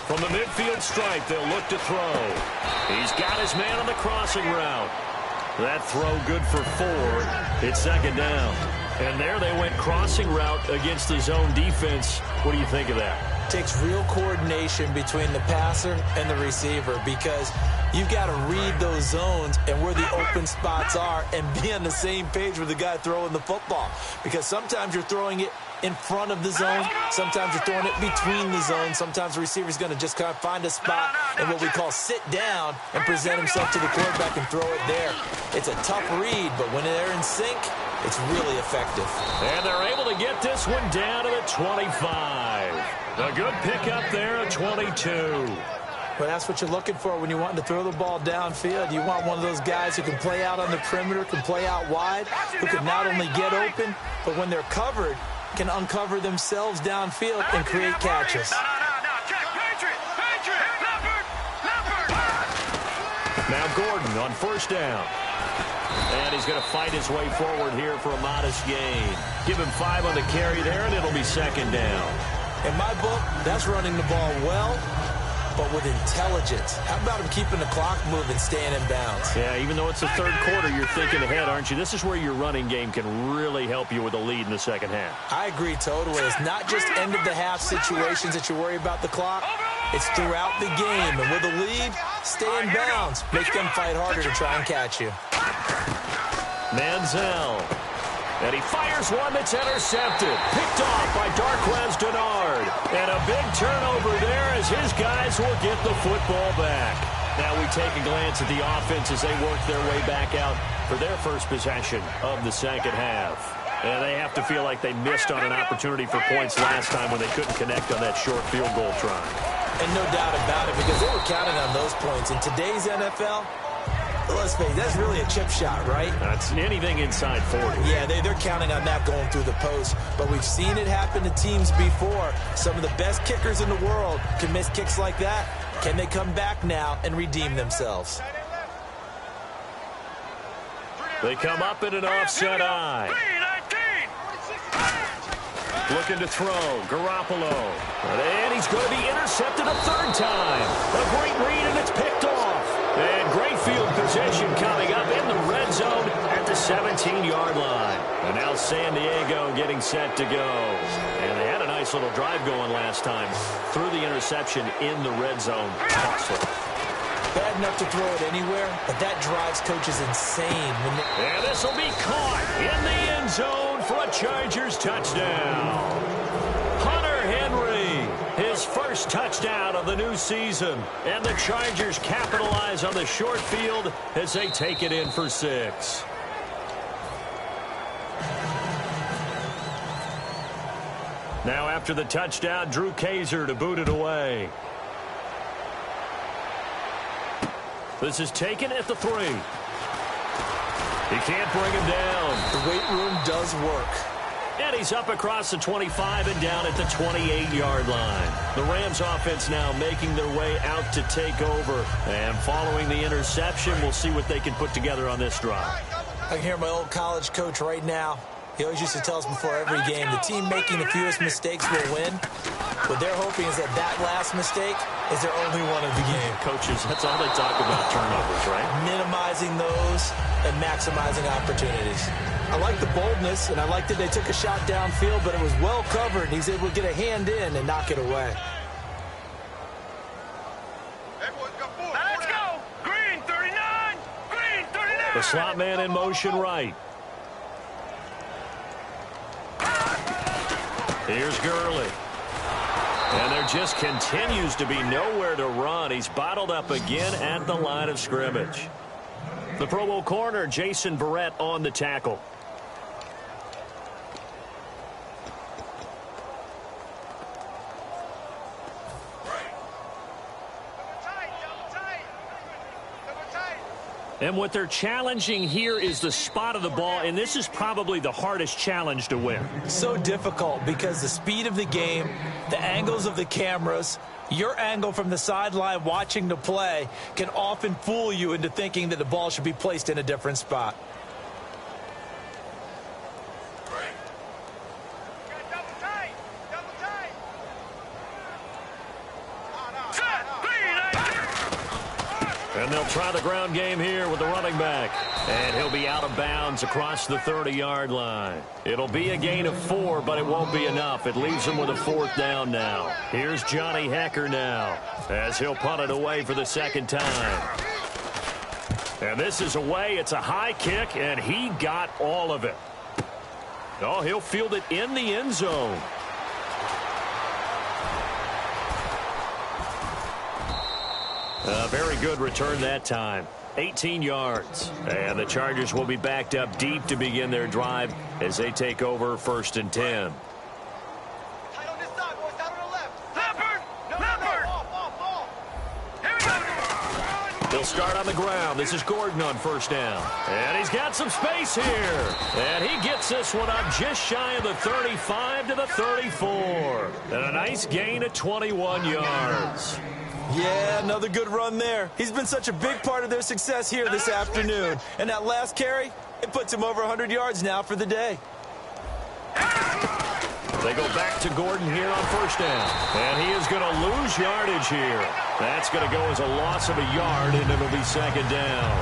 [SPEAKER 4] From the midfield stripe, they'll look to throw. He's got his man on the crossing route. That throw good for 4. It's 2nd down. And there they went crossing route against the zone defense. What do you think of that?
[SPEAKER 5] Takes real coordination between the passer and the receiver, because you've got to read those zones and where the open spots are and be on the same page with the guy throwing the football. Because sometimes you're throwing it in front of the zone. Sometimes you're throwing it between the zones. Sometimes the receiver's going to just kind of find a spot and what we call sit down and present himself to the quarterback and throw it there. It's a tough read, but when they're in sync, it's really effective.
[SPEAKER 4] And they're able to get this one down to the 25. A good pickup there at 22.
[SPEAKER 5] But that's what you're looking for when you want to throw the ball downfield. You want one of those guys who can play out on the perimeter, can play out wide, who can not only get open, but when they're covered, can uncover themselves downfield and create catches.
[SPEAKER 4] Now Gordon on first down. And he's going to fight his way forward here for a modest gain. Give him 5 on the carry there, and it'll be 2nd down.
[SPEAKER 5] In my book, that's running the ball well, but with intelligence. How about him keeping the clock moving, staying in bounds?
[SPEAKER 4] Yeah, even though it's the 3rd quarter, you're thinking ahead, aren't you? This is where your running game can really help you with a lead in the 2nd half.
[SPEAKER 5] I agree totally. It's not just end-of-the-half situations that you worry about the clock. It's throughout the game. And with a lead, stay in bounds. Make them fight harder to try and catch you.
[SPEAKER 4] Manziel. And he fires one that's intercepted. Picked off by Darqueze Dennard. And a big turnover there as his guys will get the football back. Now we take a glance at the offense as they work their way back out for their first possession of the second half. And they have to feel like they missed on an opportunity for points last time when they couldn't connect on that short field goal try.
[SPEAKER 5] And no doubt about it, because they were counting on those points. In today's NFL, let's face it, that's really a chip shot, right?
[SPEAKER 4] That's anything inside 40.
[SPEAKER 5] Yeah, they're counting on that going through the post. But we've seen it happen to teams before. Some of the best kickers in the world can miss kicks like that. Can they come back now and redeem themselves?
[SPEAKER 4] They come up in an offset eye. Looking to throw. Garoppolo. And he's going to be intercepted a third time. A great read, and it's picked off. And great field position coming up in the red zone at the 17-yard line. And now San Diego getting set to go. And they had a nice little drive going last time. Threw the interception in the red zone. Costly.
[SPEAKER 5] Bad enough to throw it anywhere, but that drives coaches insane.
[SPEAKER 4] And this will be caught in the end zone for a Chargers touchdown. Hunter Henry, his first touchdown of the new season. And the Chargers capitalize on the short field as they take it in for 6. Now after the touchdown, Drew Kaiser to boot it away. This is taken at the 3. He can't bring him down.
[SPEAKER 5] The weight room does work.
[SPEAKER 4] And he's up across the 25 and down at the 28-yard line. The Rams offense now making their way out to take over. And following the interception, we'll see what they can put together on this drive.
[SPEAKER 5] I can hear my old college coach right now. He always used to tell us before every game, the team making the fewest mistakes will win. What they're hoping is that last mistake is their only one of the game.
[SPEAKER 4] Coaches, that's all they talk about, turnovers, right?
[SPEAKER 5] Minimizing those and maximizing opportunities. I like the boldness, and I like that they took a shot downfield, but it was well covered. He's able to get a hand in and knock it away.
[SPEAKER 6] Let's go! Green 39! Green 39!
[SPEAKER 4] The slot man in motion right. Here's Gurley. And there just continues to be nowhere to run. He's bottled up again at the line of scrimmage. The Pro Bowl corner, Jason Verrett, on the tackle. And what they're challenging here is the spot of the ball, and this is probably the hardest challenge to win.
[SPEAKER 5] So difficult because the speed of the game, the angles of the cameras, your angle from the sideline watching the play can often fool you into thinking that the ball should be placed in a different spot.
[SPEAKER 4] And they'll try the ground game here with the running back. And he'll be out of bounds across the 30-yard line. It'll be a gain of 4, but it won't be enough. It leaves him with a 4th down now. Here's Johnny Hekker now as he'll punt it away for the second time. And this is away. It's a high kick, and he got all of it. Oh, he'll field it in the end zone. A very good return that time. 18 yards. And the Chargers will be backed up deep to begin their drive as they take over 1st and 10. They'll start on the ground. This is Gordon on 1st down. And he's got some space here. And he gets this one up just shy of the 35 to the 34. And a nice gain of 21 yards.
[SPEAKER 5] Yeah, another good run there. He's been such a big part of their success here this afternoon. And that last carry, it puts him over 100 yards now for the day.
[SPEAKER 4] They go back to Gordon here on 1st down. And he is going to lose yardage here. That's going to go as a loss of a yard, and it'll be second down.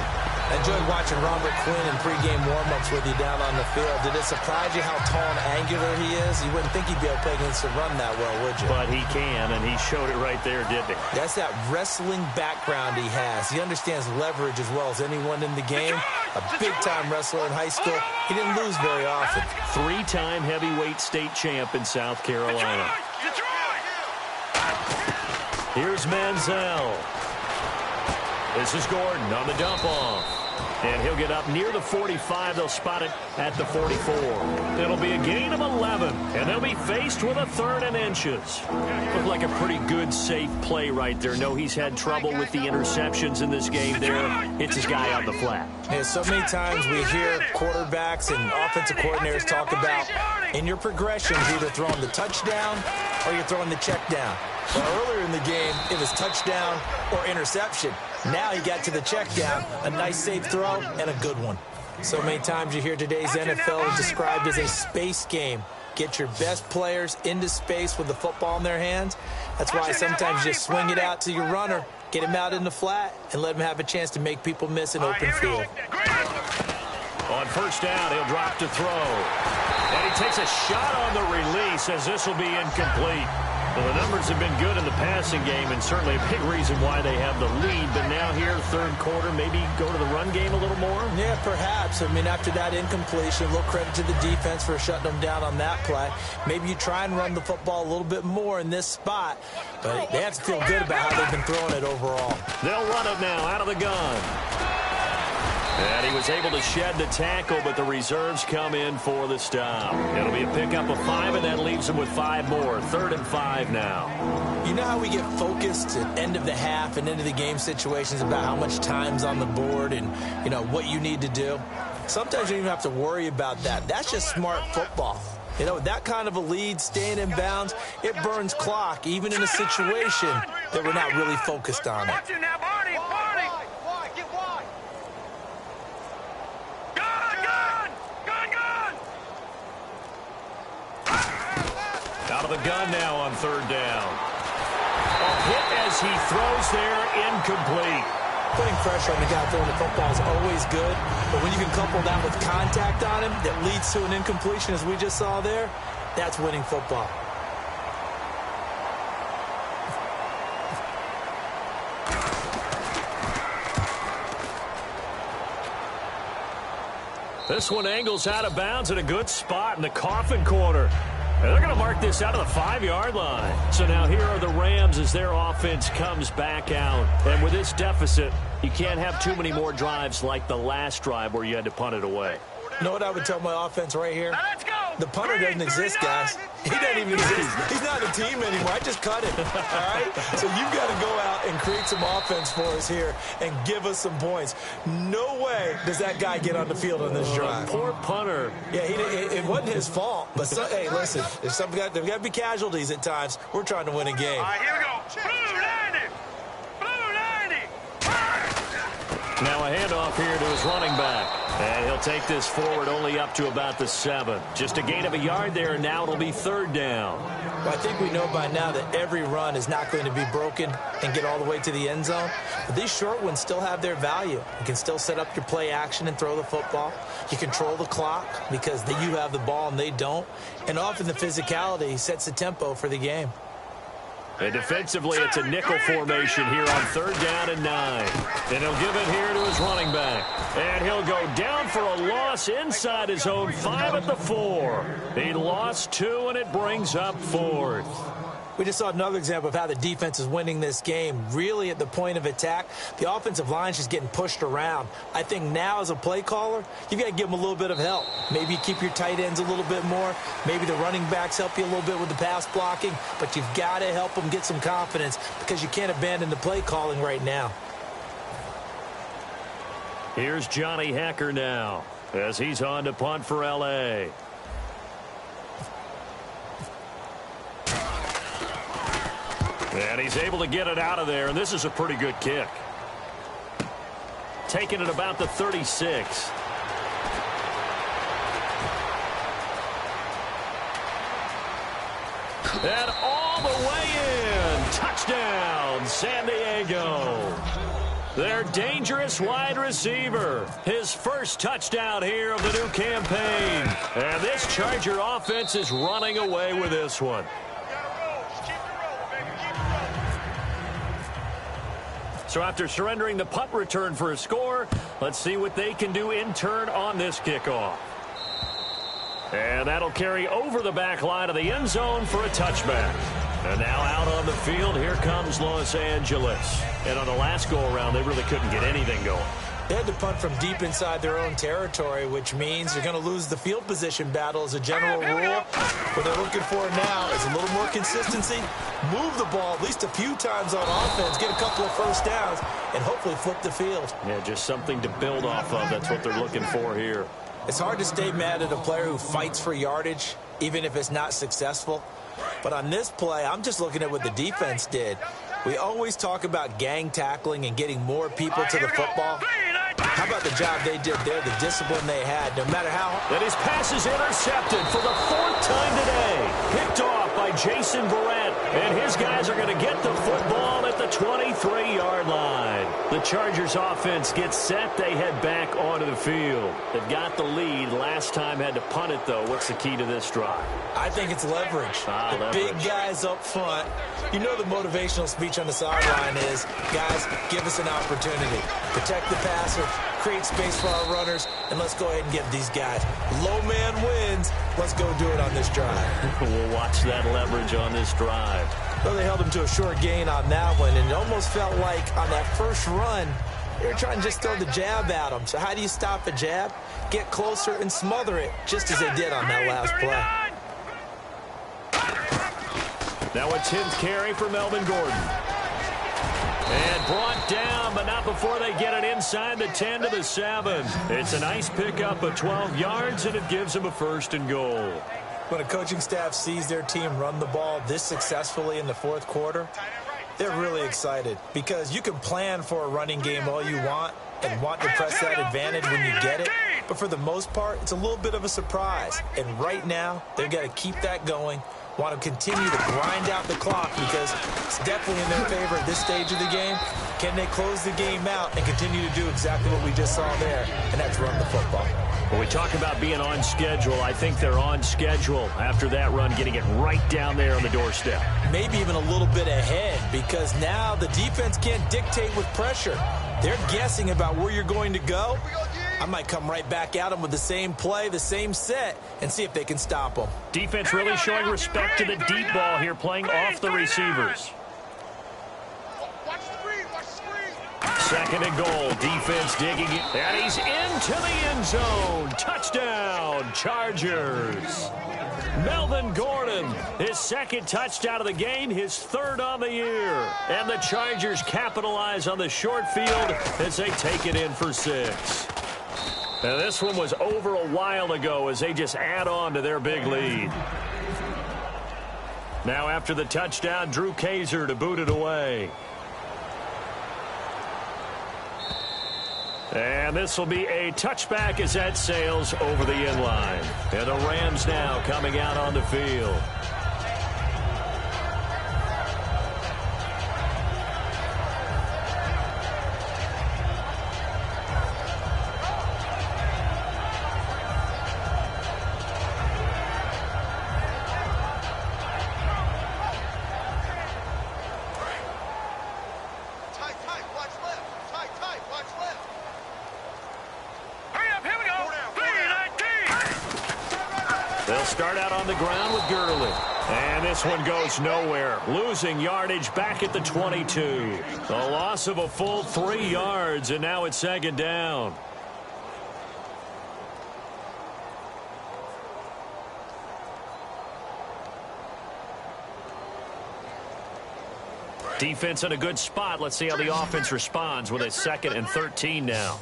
[SPEAKER 5] I enjoyed watching Robert Quinn in pregame warm-ups with you down on the field. Did it surprise you how tall and angular he is? You wouldn't think he'd be able to play against the run that well, would you?
[SPEAKER 4] But he can, and he showed it right there, didn't he?
[SPEAKER 5] That's that wrestling background he has. He understands leverage as well as anyone in the game. A big-time wrestler in high school. He didn't lose very often.
[SPEAKER 4] Three-time heavyweight state champ in South Carolina. Here's Manziel. This is Gordon on the dump off. And he'll get up near the 45. They'll spot it at the 44. It'll be a gain of 11, and they'll be faced with a 3rd and inches. Looked like a pretty good, safe play right there. No, he's had trouble with the interceptions in this game there. Hits his guy out the flat.
[SPEAKER 5] Yeah, so many times we hear quarterbacks and offensive coordinators talk about in your progressions either throwing the touchdown or you're throwing the check down. Well, earlier in the game, it was touchdown or interception. Now he got to the check down, a nice safe throw, and a good one. So many times you hear today's NFL described as a space game. Get your best players into space with the football in their hands. That's why sometimes you just swing it out to your runner, get him out in the flat, and let him have a chance to make people miss an open field.
[SPEAKER 4] On first down, he'll drop to throw. And he takes a shot on the release as this will be incomplete. Well, the numbers have been good in the passing game, and certainly a big reason why they have the lead. But now here, third quarter, maybe go to the run game a little more?
[SPEAKER 5] Yeah, perhaps. I mean, after that incompletion, a little credit to the defense for shutting them down on that play. Maybe you try and run the football a little bit more in this spot, but they have to feel good about how they've been throwing it overall.
[SPEAKER 4] They'll run it now out of the gun. And he was able to shed the tackle, but the reserves come in for the stop. It'll be a pickup of 5, and that leaves him with 5 more. 3rd and 5 now.
[SPEAKER 5] You know how we get focused at end of the half and into the game situations about how much time's on the board and, you know, what you need to do? Sometimes you don't even have to worry about that. That's just smart football. You know, with that kind of a lead, staying in bounds, it burns clock, even in a situation that we're not really focused on it.
[SPEAKER 4] Out of the gun now on 3rd down. A hit as he throws there, incomplete.
[SPEAKER 5] Putting pressure on the guy throwing the football is always good, but when you can couple that with contact on him that leads to an incompletion, as we just saw there, that's winning football.
[SPEAKER 4] This one angles out of bounds at a good spot in the coffin corner. And they're going to mark this out of the 5-yard line. So now here are the Rams as their offense comes back out. And with this deficit, you can't have too many more drives like the last drive where you had to punt it away.
[SPEAKER 5] You know what I would tell my offense right here? The punter doesn't exist, guys. He doesn't even exist. He's not a team anymore. I just cut him. All right? So you've got to go out and create some offense for us here and give us some points. No way does that guy get on the field on this drive.
[SPEAKER 4] Poor punter.
[SPEAKER 5] Yeah, it wasn't his fault. But, hey, listen, if there's got to be casualties at times. We're trying to win a game.
[SPEAKER 6] All right, here we go. Blue 90. Blue 90.
[SPEAKER 4] Now a handoff here to his running back. And he'll take this forward only up to about the 7. Just a gain of a yard there, and now it'll be 3rd down.
[SPEAKER 5] Well, I think we know by now that every run is not going to be broken and get all the way to the end zone. But these short ones still have their value. You can still set up your play action and throw the football. You control the clock because you have the ball and they don't. And often the physicality sets the tempo for the game.
[SPEAKER 4] And defensively, it's a nickel formation here on 3rd down and 9. And he'll give it here to his running back. And he'll go down for a loss inside his own 5 at the 4. He lost 2, and it brings up 4th.
[SPEAKER 5] We just saw another example of how the defense is winning this game. Really at the point of attack, the offensive line is just getting pushed around. I think now as a play caller, you've got to give them a little bit of help. Maybe you keep your tight ends a little bit more. Maybe the running backs help you a little bit with the pass blocking. But you've got to help them get some confidence because you can't abandon the play calling right now.
[SPEAKER 4] Here's Johnny Hekker now as he's on to punt for L.A. And he's able to get it out of there, and this is a pretty good kick. Taking it about the 36. And all the way in. Touchdown. touchdown, San Diego. Their dangerous wide receiver. His first touchdown here of the new campaign. And this Charger offense is running away with this one. So after surrendering the punt return for a score, let's see what they can do in turn on this kickoff. And that'll carry over the back line of the end zone for a touchback. And now out on the field, here comes Los Angeles. And on the last go-around, they really couldn't get anything going.
[SPEAKER 5] They had to punt from deep inside their own territory, which means they're going to lose the field position battle as a general rule. What they're looking for now is a little more consistency, move the ball at least a few times on offense, get a couple of first downs, and hopefully flip the field.
[SPEAKER 4] Yeah, just something to build off of. That's what they're looking for here.
[SPEAKER 5] It's hard to stay mad at a player who fights for yardage, even if it's not successful. But on this play, I'm just looking at what the defense did. We always talk about gang tackling and getting more people to the football. How about the job they did there, the discipline they had, no matter how...
[SPEAKER 4] And his pass is intercepted for the 4th time today. Picked off by Jason Verrett. And his guys are going to get the football at the 23-yard line. The Chargers offense gets set. They head back onto the field. They've got the lead. Last time had to punt it, though. What's the key to this drive?
[SPEAKER 5] I think it's leverage.
[SPEAKER 4] Leverage.
[SPEAKER 5] Big guys up front. You know the motivational speech on the sideline is, guys, give us an opportunity. Protect the passer, create space for our runners, and let's go ahead and get these guys. Low man wins. Let's go do it on this drive.
[SPEAKER 4] We'll watch that leverage on this drive.
[SPEAKER 5] Well, they held him to a short gain on that one, and it almost felt like on that first run, they were trying to just throw the jab at him. So how do you stop a jab? Get closer and smother it, just as they did on that last play.
[SPEAKER 4] Now a 10th carry for Melvin Gordon. And brought down, but not before they get it inside the 10 to the 7. It's a nice pickup of 12 yards, and it gives them a 1st and goal.
[SPEAKER 5] When a coaching staff sees their team run the ball this successfully in the 4th quarter, they're really excited because you can plan for a running game all you want and want to press that advantage when you get it. But for the most part, it's a little bit of a surprise. And right now, they've got to keep that going. Want to continue to grind out the clock because it's definitely in their favor at this stage of the game. Can they close the game out and continue to do exactly what we just saw there, and that's run the football?
[SPEAKER 4] When we talk about being on schedule, I think they're on schedule after that run, getting it right down there on the doorstep.
[SPEAKER 5] Maybe even a little bit ahead because now the defense can't dictate with pressure. They're guessing about where you're going to go. I might come right back at them with the same play, the same set, and see if they can stop them.
[SPEAKER 4] Defense really showing respect to the deep ball here, playing off the receivers. Second and goal. Defense digging it. And he's into the end zone. Touchdown, Chargers. Melvin Gordon, his 2nd touchdown of the game, his 3rd on the year. And the Chargers capitalize on the short field as they take it in for 6. Now, this one was over a while ago as they just add on to their big lead. Now, after the touchdown, Drew Kaiser to boot it away. And this will be a touchback as that sails over the end line. And the Rams now coming out on the field. They'll start out on the ground with Gurley. And this one goes nowhere. Losing yardage back at the 22. A loss of a full 3 yards, and now it's 2nd down. Defense in a good spot. Let's see how the offense responds with a 2nd and 13 now.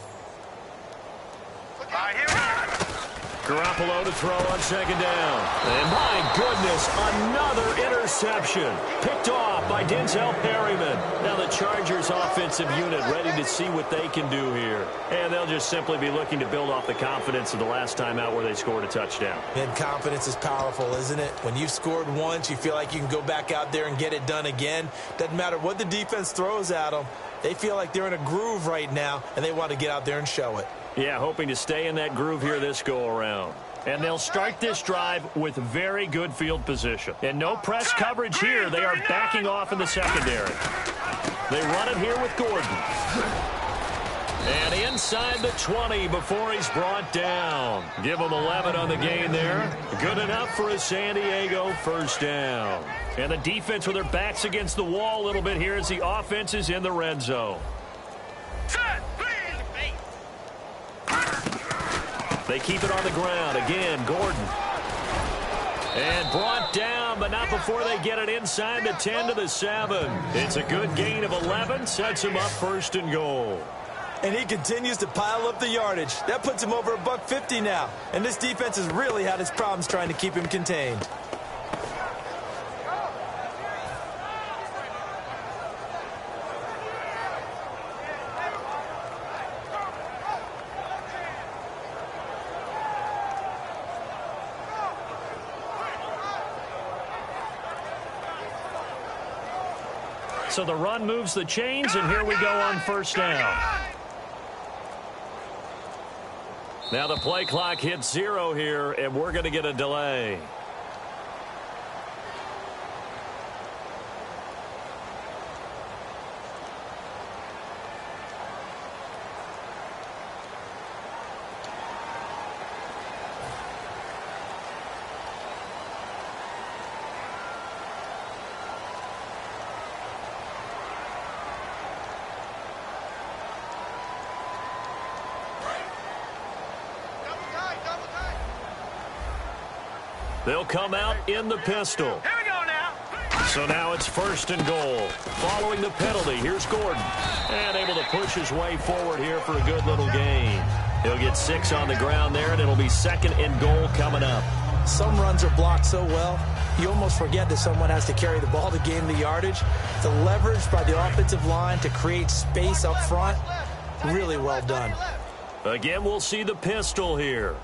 [SPEAKER 4] Garoppolo to throw on 2nd down. And my goodness, another interception. interception. Picked off by Denzel Perryman. Now the Chargers offensive unit ready to see what they can do here. And they'll just simply be looking to build off the confidence of the last time out where they scored a touchdown.
[SPEAKER 5] And confidence is powerful, isn't it? When you've scored once, you feel like you can go back out there and get it done again. Doesn't matter what the defense throws at them. They feel like they're in a groove right now, and they want to get out there and show it.
[SPEAKER 4] Yeah, hoping to stay in that groove here this go-around. And they'll start this drive with very good field position. And no press coverage here. They are backing off in the secondary. They run it here with Gordon. And inside the 20 before he's brought down. Give him 11 on the gain there. Good enough for a San Diego first down. And the defense with their backs against the wall a little bit here as the offense is in the red zone. They keep it on the ground. Again, Gordon. And brought down, but not before they get it inside the 10 to the 7. It's a good gain of 11. Sets him up first and goal.
[SPEAKER 5] And he continues to pile up the yardage. That puts him over $150 now. And this defense has really had its problems trying to keep him contained.
[SPEAKER 4] So the run moves the chains, and here we go on first down. Now the play clock hits 0 here, and we're going to get a delay. They'll come out in the pistol.
[SPEAKER 6] Here we go now.
[SPEAKER 4] So now it's first and goal. Following the penalty, here's Gordon. And able to push his way forward here for a good little gain. He'll get 6 on the ground there, and it'll be second and goal coming up.
[SPEAKER 5] Some runs are blocked so well, you almost forget that someone has to carry the ball to gain the yardage. The leverage by the offensive line to create space up front, really well done.
[SPEAKER 4] Again, we'll see the pistol here.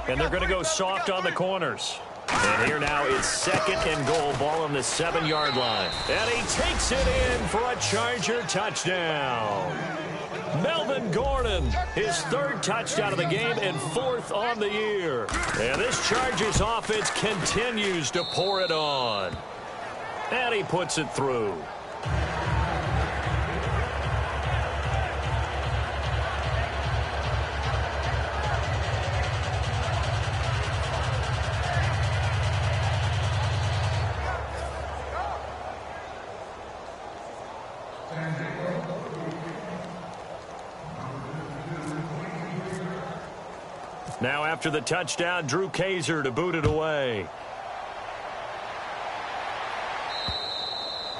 [SPEAKER 4] And they're going to go soft on the corners. And here now it's second and goal, ball on the 7-yard line. And he takes it in for a Charger touchdown. Melvin Gordon, his 3rd touchdown of the game and 4th on the year. And this Chargers offense continues to pour it on. And he puts it through. Now after the touchdown, Drew Kaiser to boot it away.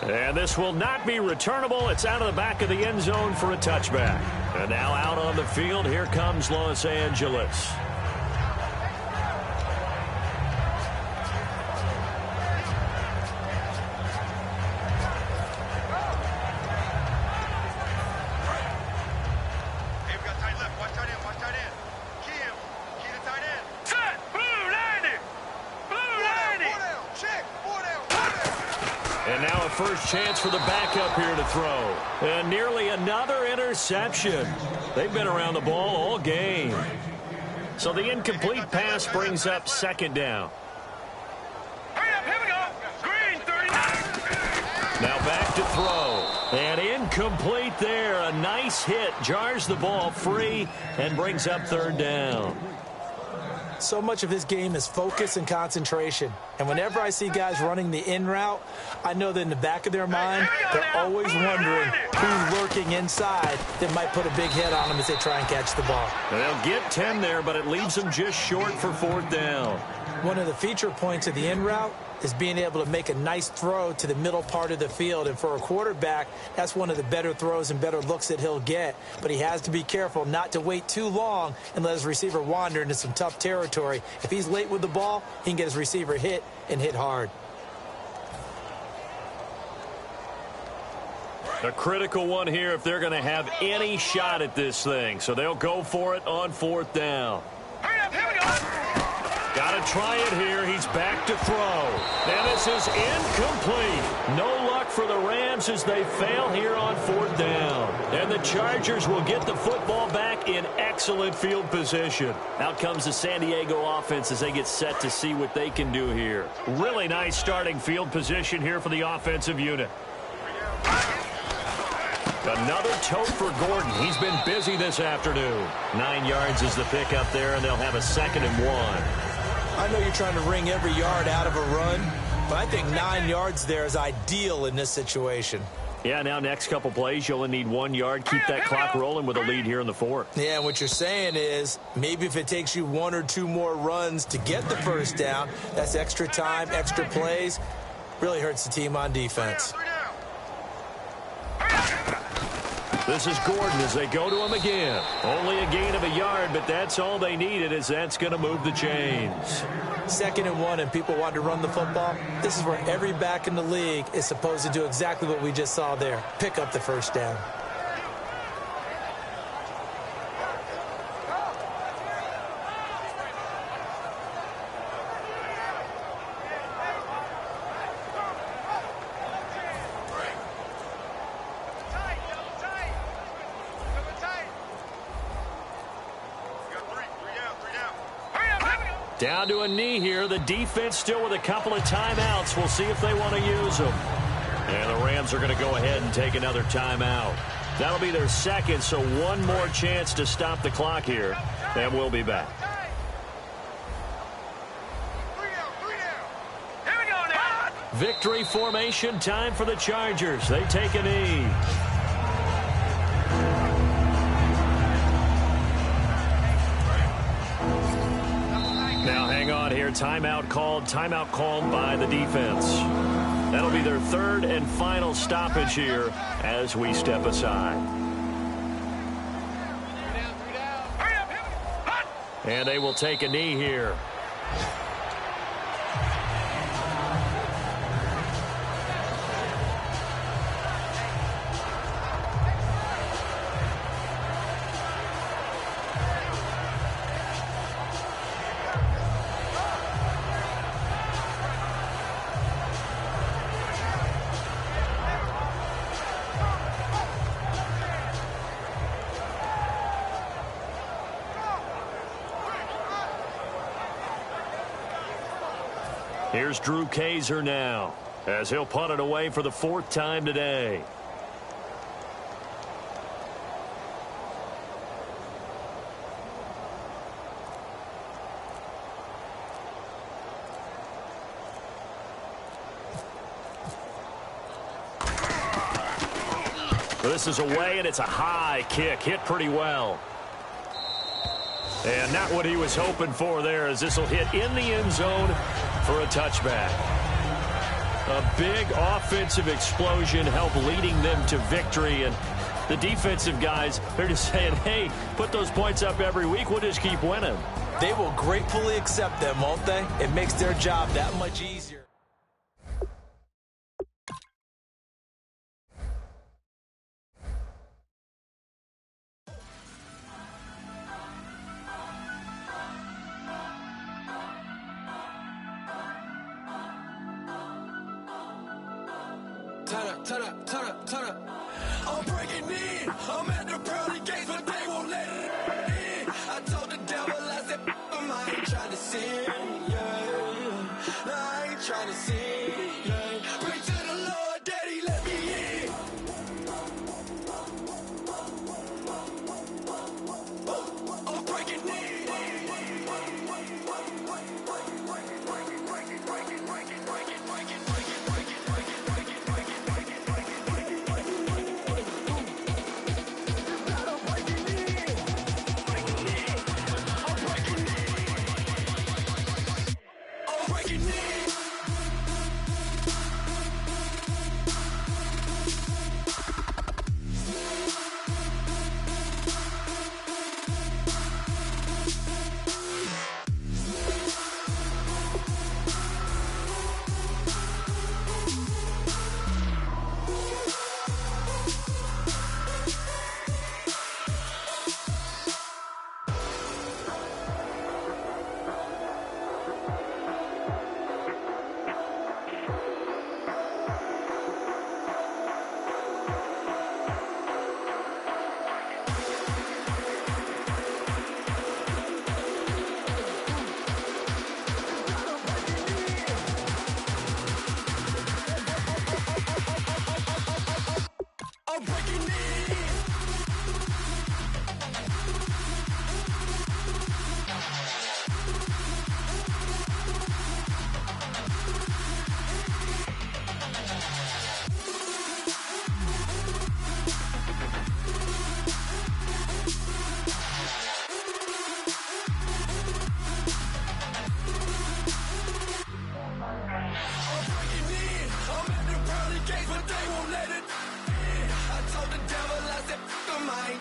[SPEAKER 4] And this will not be returnable. It's out of the back of the end zone for a touchback. And now out on the field, here comes Los Angeles. First chance for the backup here to throw. And nearly another interception. They've been around the ball all game. So the incomplete pass brings up second down.
[SPEAKER 6] Hurry up, here we go. Green 39.
[SPEAKER 4] Now back to throw. And incomplete there. A nice hit. Jars the ball free and brings up third down.
[SPEAKER 5] So much of this game is focus and concentration. And whenever I see guys running the in route, I know that in the back of their mind, they're always wondering who's lurking inside that might put a big hit on them as they try and catch the ball.
[SPEAKER 4] They'll get 10 there, but it leaves them just short for 4th down.
[SPEAKER 5] One of the feature points of the in route is being able to make a nice throw to the middle part of the field. And for a quarterback, that's one of the better throws and better looks that he'll get. But he has to be careful not to wait too long and let his receiver wander into some tough territory. If he's late with the ball, he can get his receiver hit and hit hard.
[SPEAKER 4] A critical one here if they're going to have any shot at this thing. So they'll go for it on 4th down.
[SPEAKER 6] Hurry up, here we go.
[SPEAKER 4] Got to try it here. He's back to throw. And this is incomplete. No luck for the Rams as they fail here on 4th down. And the Chargers will get the football back in excellent field position. Out comes the San Diego offense as they get set to see what they can do here. Really nice starting field position here for the offensive unit. Another tote for Gordon. He's been busy this afternoon. 9 yards is the pickup there, and they'll have a 2nd and 1.
[SPEAKER 5] I know you're trying to wring every yard out of a run, but I think 9 yards there is ideal in this situation.
[SPEAKER 4] Yeah, now next couple plays, you'll only need 1 yard. Keep that clock rolling with a lead here in the 4th.
[SPEAKER 5] Yeah, what you're saying is maybe if it takes you 1 or 2 more runs to get the 1st down, that's extra time, extra plays. Really hurts the team on defense.
[SPEAKER 4] This is Gordon as they go to him again. Only a gain of a yard, but that's all they needed as that's going to move the chains.
[SPEAKER 5] 2nd and 1 and people want to run the football. This is where every back in the league is supposed to do exactly what we just saw there. Pick up the 1st down.
[SPEAKER 4] Down to a knee here. The defense still with a couple of timeouts. We'll see if they want to use them. And the Rams are going to go ahead and take another timeout. That'll be their 2nd, so 1 more chance to stop the clock here. And we'll be back. Victory formation time for the Chargers. They take a knee. Now hang on here. Timeout called by the defense. That'll be their 3rd and final stoppage here as we step aside. And they will take a knee here. Here's Drew Kaiser now as he'll punt it away for the 4th time today. This is away, and it's a high kick. Hit pretty well. And not what he was hoping for there, as this will hit in the end zone for a touchback. A big offensive explosion helped leading them to victory. And the defensive guys, they're just saying, hey, put those points up every week. We'll just keep winning.
[SPEAKER 5] They will gratefully accept them, won't they? It makes their job that much easier.
[SPEAKER 7] Turn up. I'm breaking in. I'm at the pearly gates, but they won't let it in. I told the devil, I said, I ain't trying to sin, yeah. No, I ain't trying to sin, yeah. Pray to the Lord, Daddy, let me in. I'm breaking in.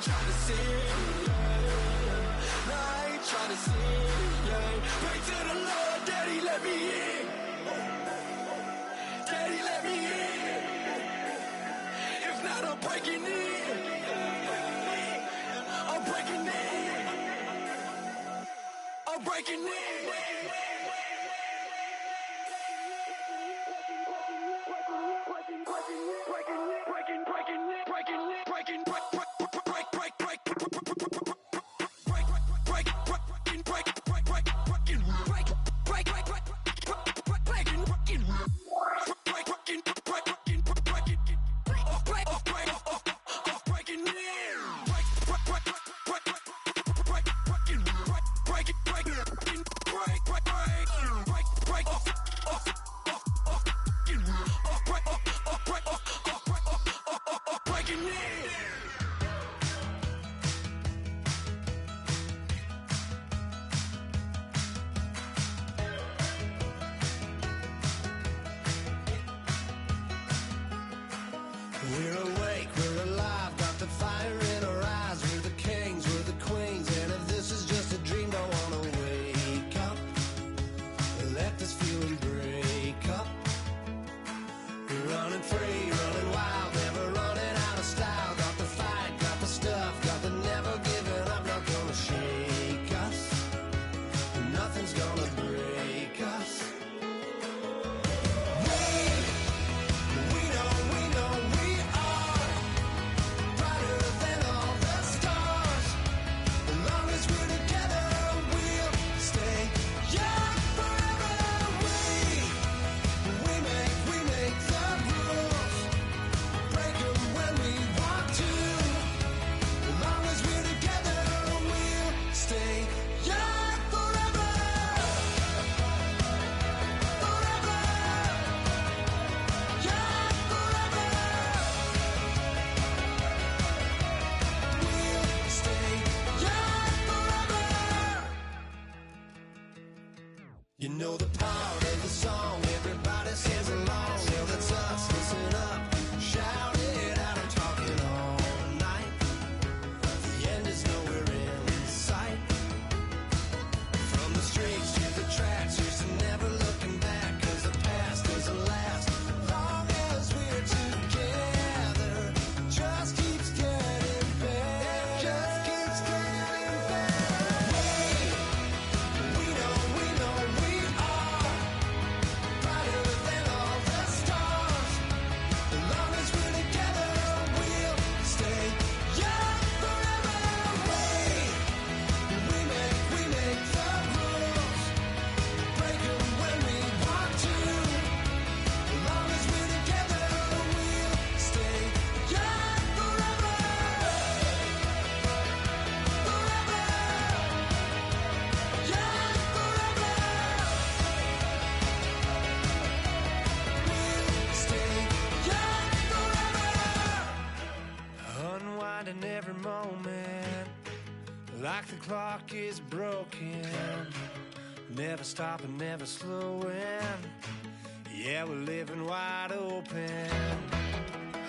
[SPEAKER 7] trying to sin, yeah. No, I ain't trying to sin, yeah. Pray to the Lord, Daddy, let me in. Daddy, let me in. If not, I'm breaking in. I'm breaking in. I'm breaking in. We're awake, we're alive, got the fire in our eyes. We're the kings, we're the queens, and if this is just a dream, don't wanna wake up. Let this feeling break up. We're running free, running wild, never running out of style. Got the fight, got the stuff, got the never giving up. Not gonna shake us, nothing's gonna break us. You know the part of the song, everybody sings along. Well, that's us, listen up, shout it out, I'm talking all night. The end is nowhere in sight. From the streets to the tracks, here's to never looking back. Cause the past doesn't last, long as we're together. Just keeps getting better, just keeps getting better. We know we are brighter than all the stars. As long as we're together, we'll stay young forever. We make the rules, break them when we want to. As long as we're together, we'll stay young forever. Forever. Young forever. We'll stay young forever. Unwinding every moment, like the clock is broken. Never stopping, never slowing. Yeah, we're living wide open.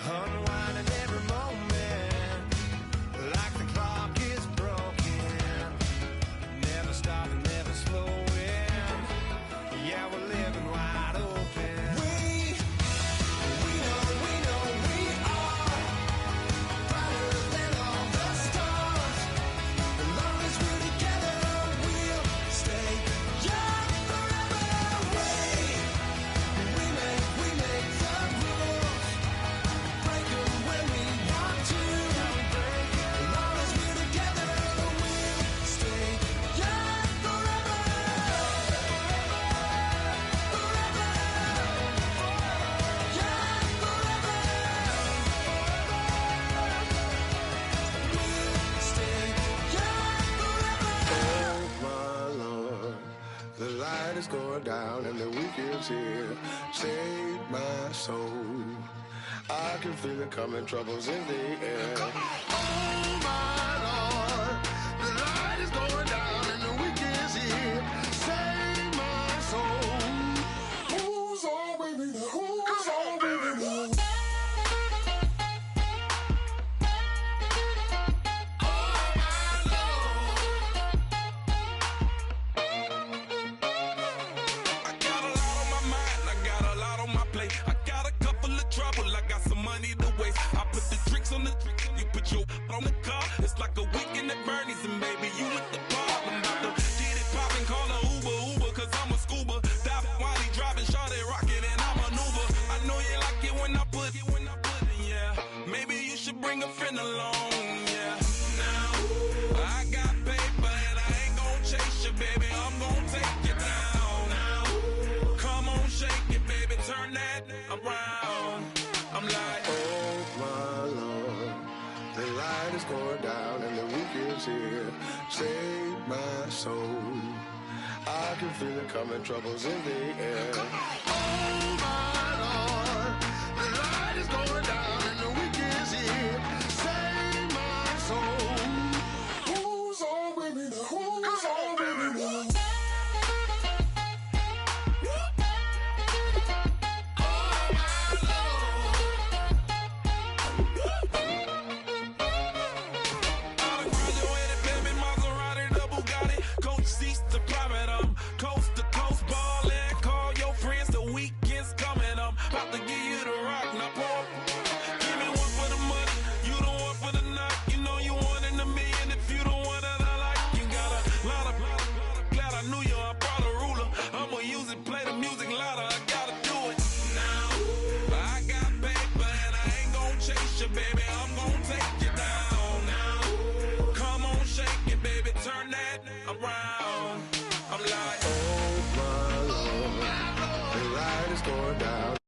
[SPEAKER 7] Unwinding every moment, like the clock is broken. Never stopping, never slowing. Yeah, we're living wide open. We know we are brighter than all the stars. As long as we're together, we'll stay young forever. We make the rules, break them when we want to. As long as we're together, we'll stay young forever. Forever. Young forever. We'll stay young forever.
[SPEAKER 8] Oh my Lord, the light is going down and the week is here. Save my soul. I can feel it coming, troubles in the air. Oh my Lord, the light is going down and the week is here. Save my soul. Who's all with me? Who's all with me?
[SPEAKER 7] like a weekend at Bernie's, and baby, you with the problem. About to get it poppin', call a Uber, cause I'm a scuba. Dive while he driving, shawty rocket, and I maneuver. I know you like it when I put it, yeah. Maybe you should bring a friend along, yeah. Now, I got paper and I ain't gon' chase you, baby. I'm gon' take you down. Now, come on, shake it, baby, turn that around. I'm like,
[SPEAKER 8] oh my Lord, the light is going down and the week is here. Save my soul. I can feel it coming, troubles in the air. Oh my Lord, the light is going down and the week is here. Save my soul. Who's on with me now? Who's on with me now?
[SPEAKER 7] Baby, I'm gonna take you down now. Come on, shake it, baby, turn that around. I'm like,
[SPEAKER 8] oh my Lord, the light is going down.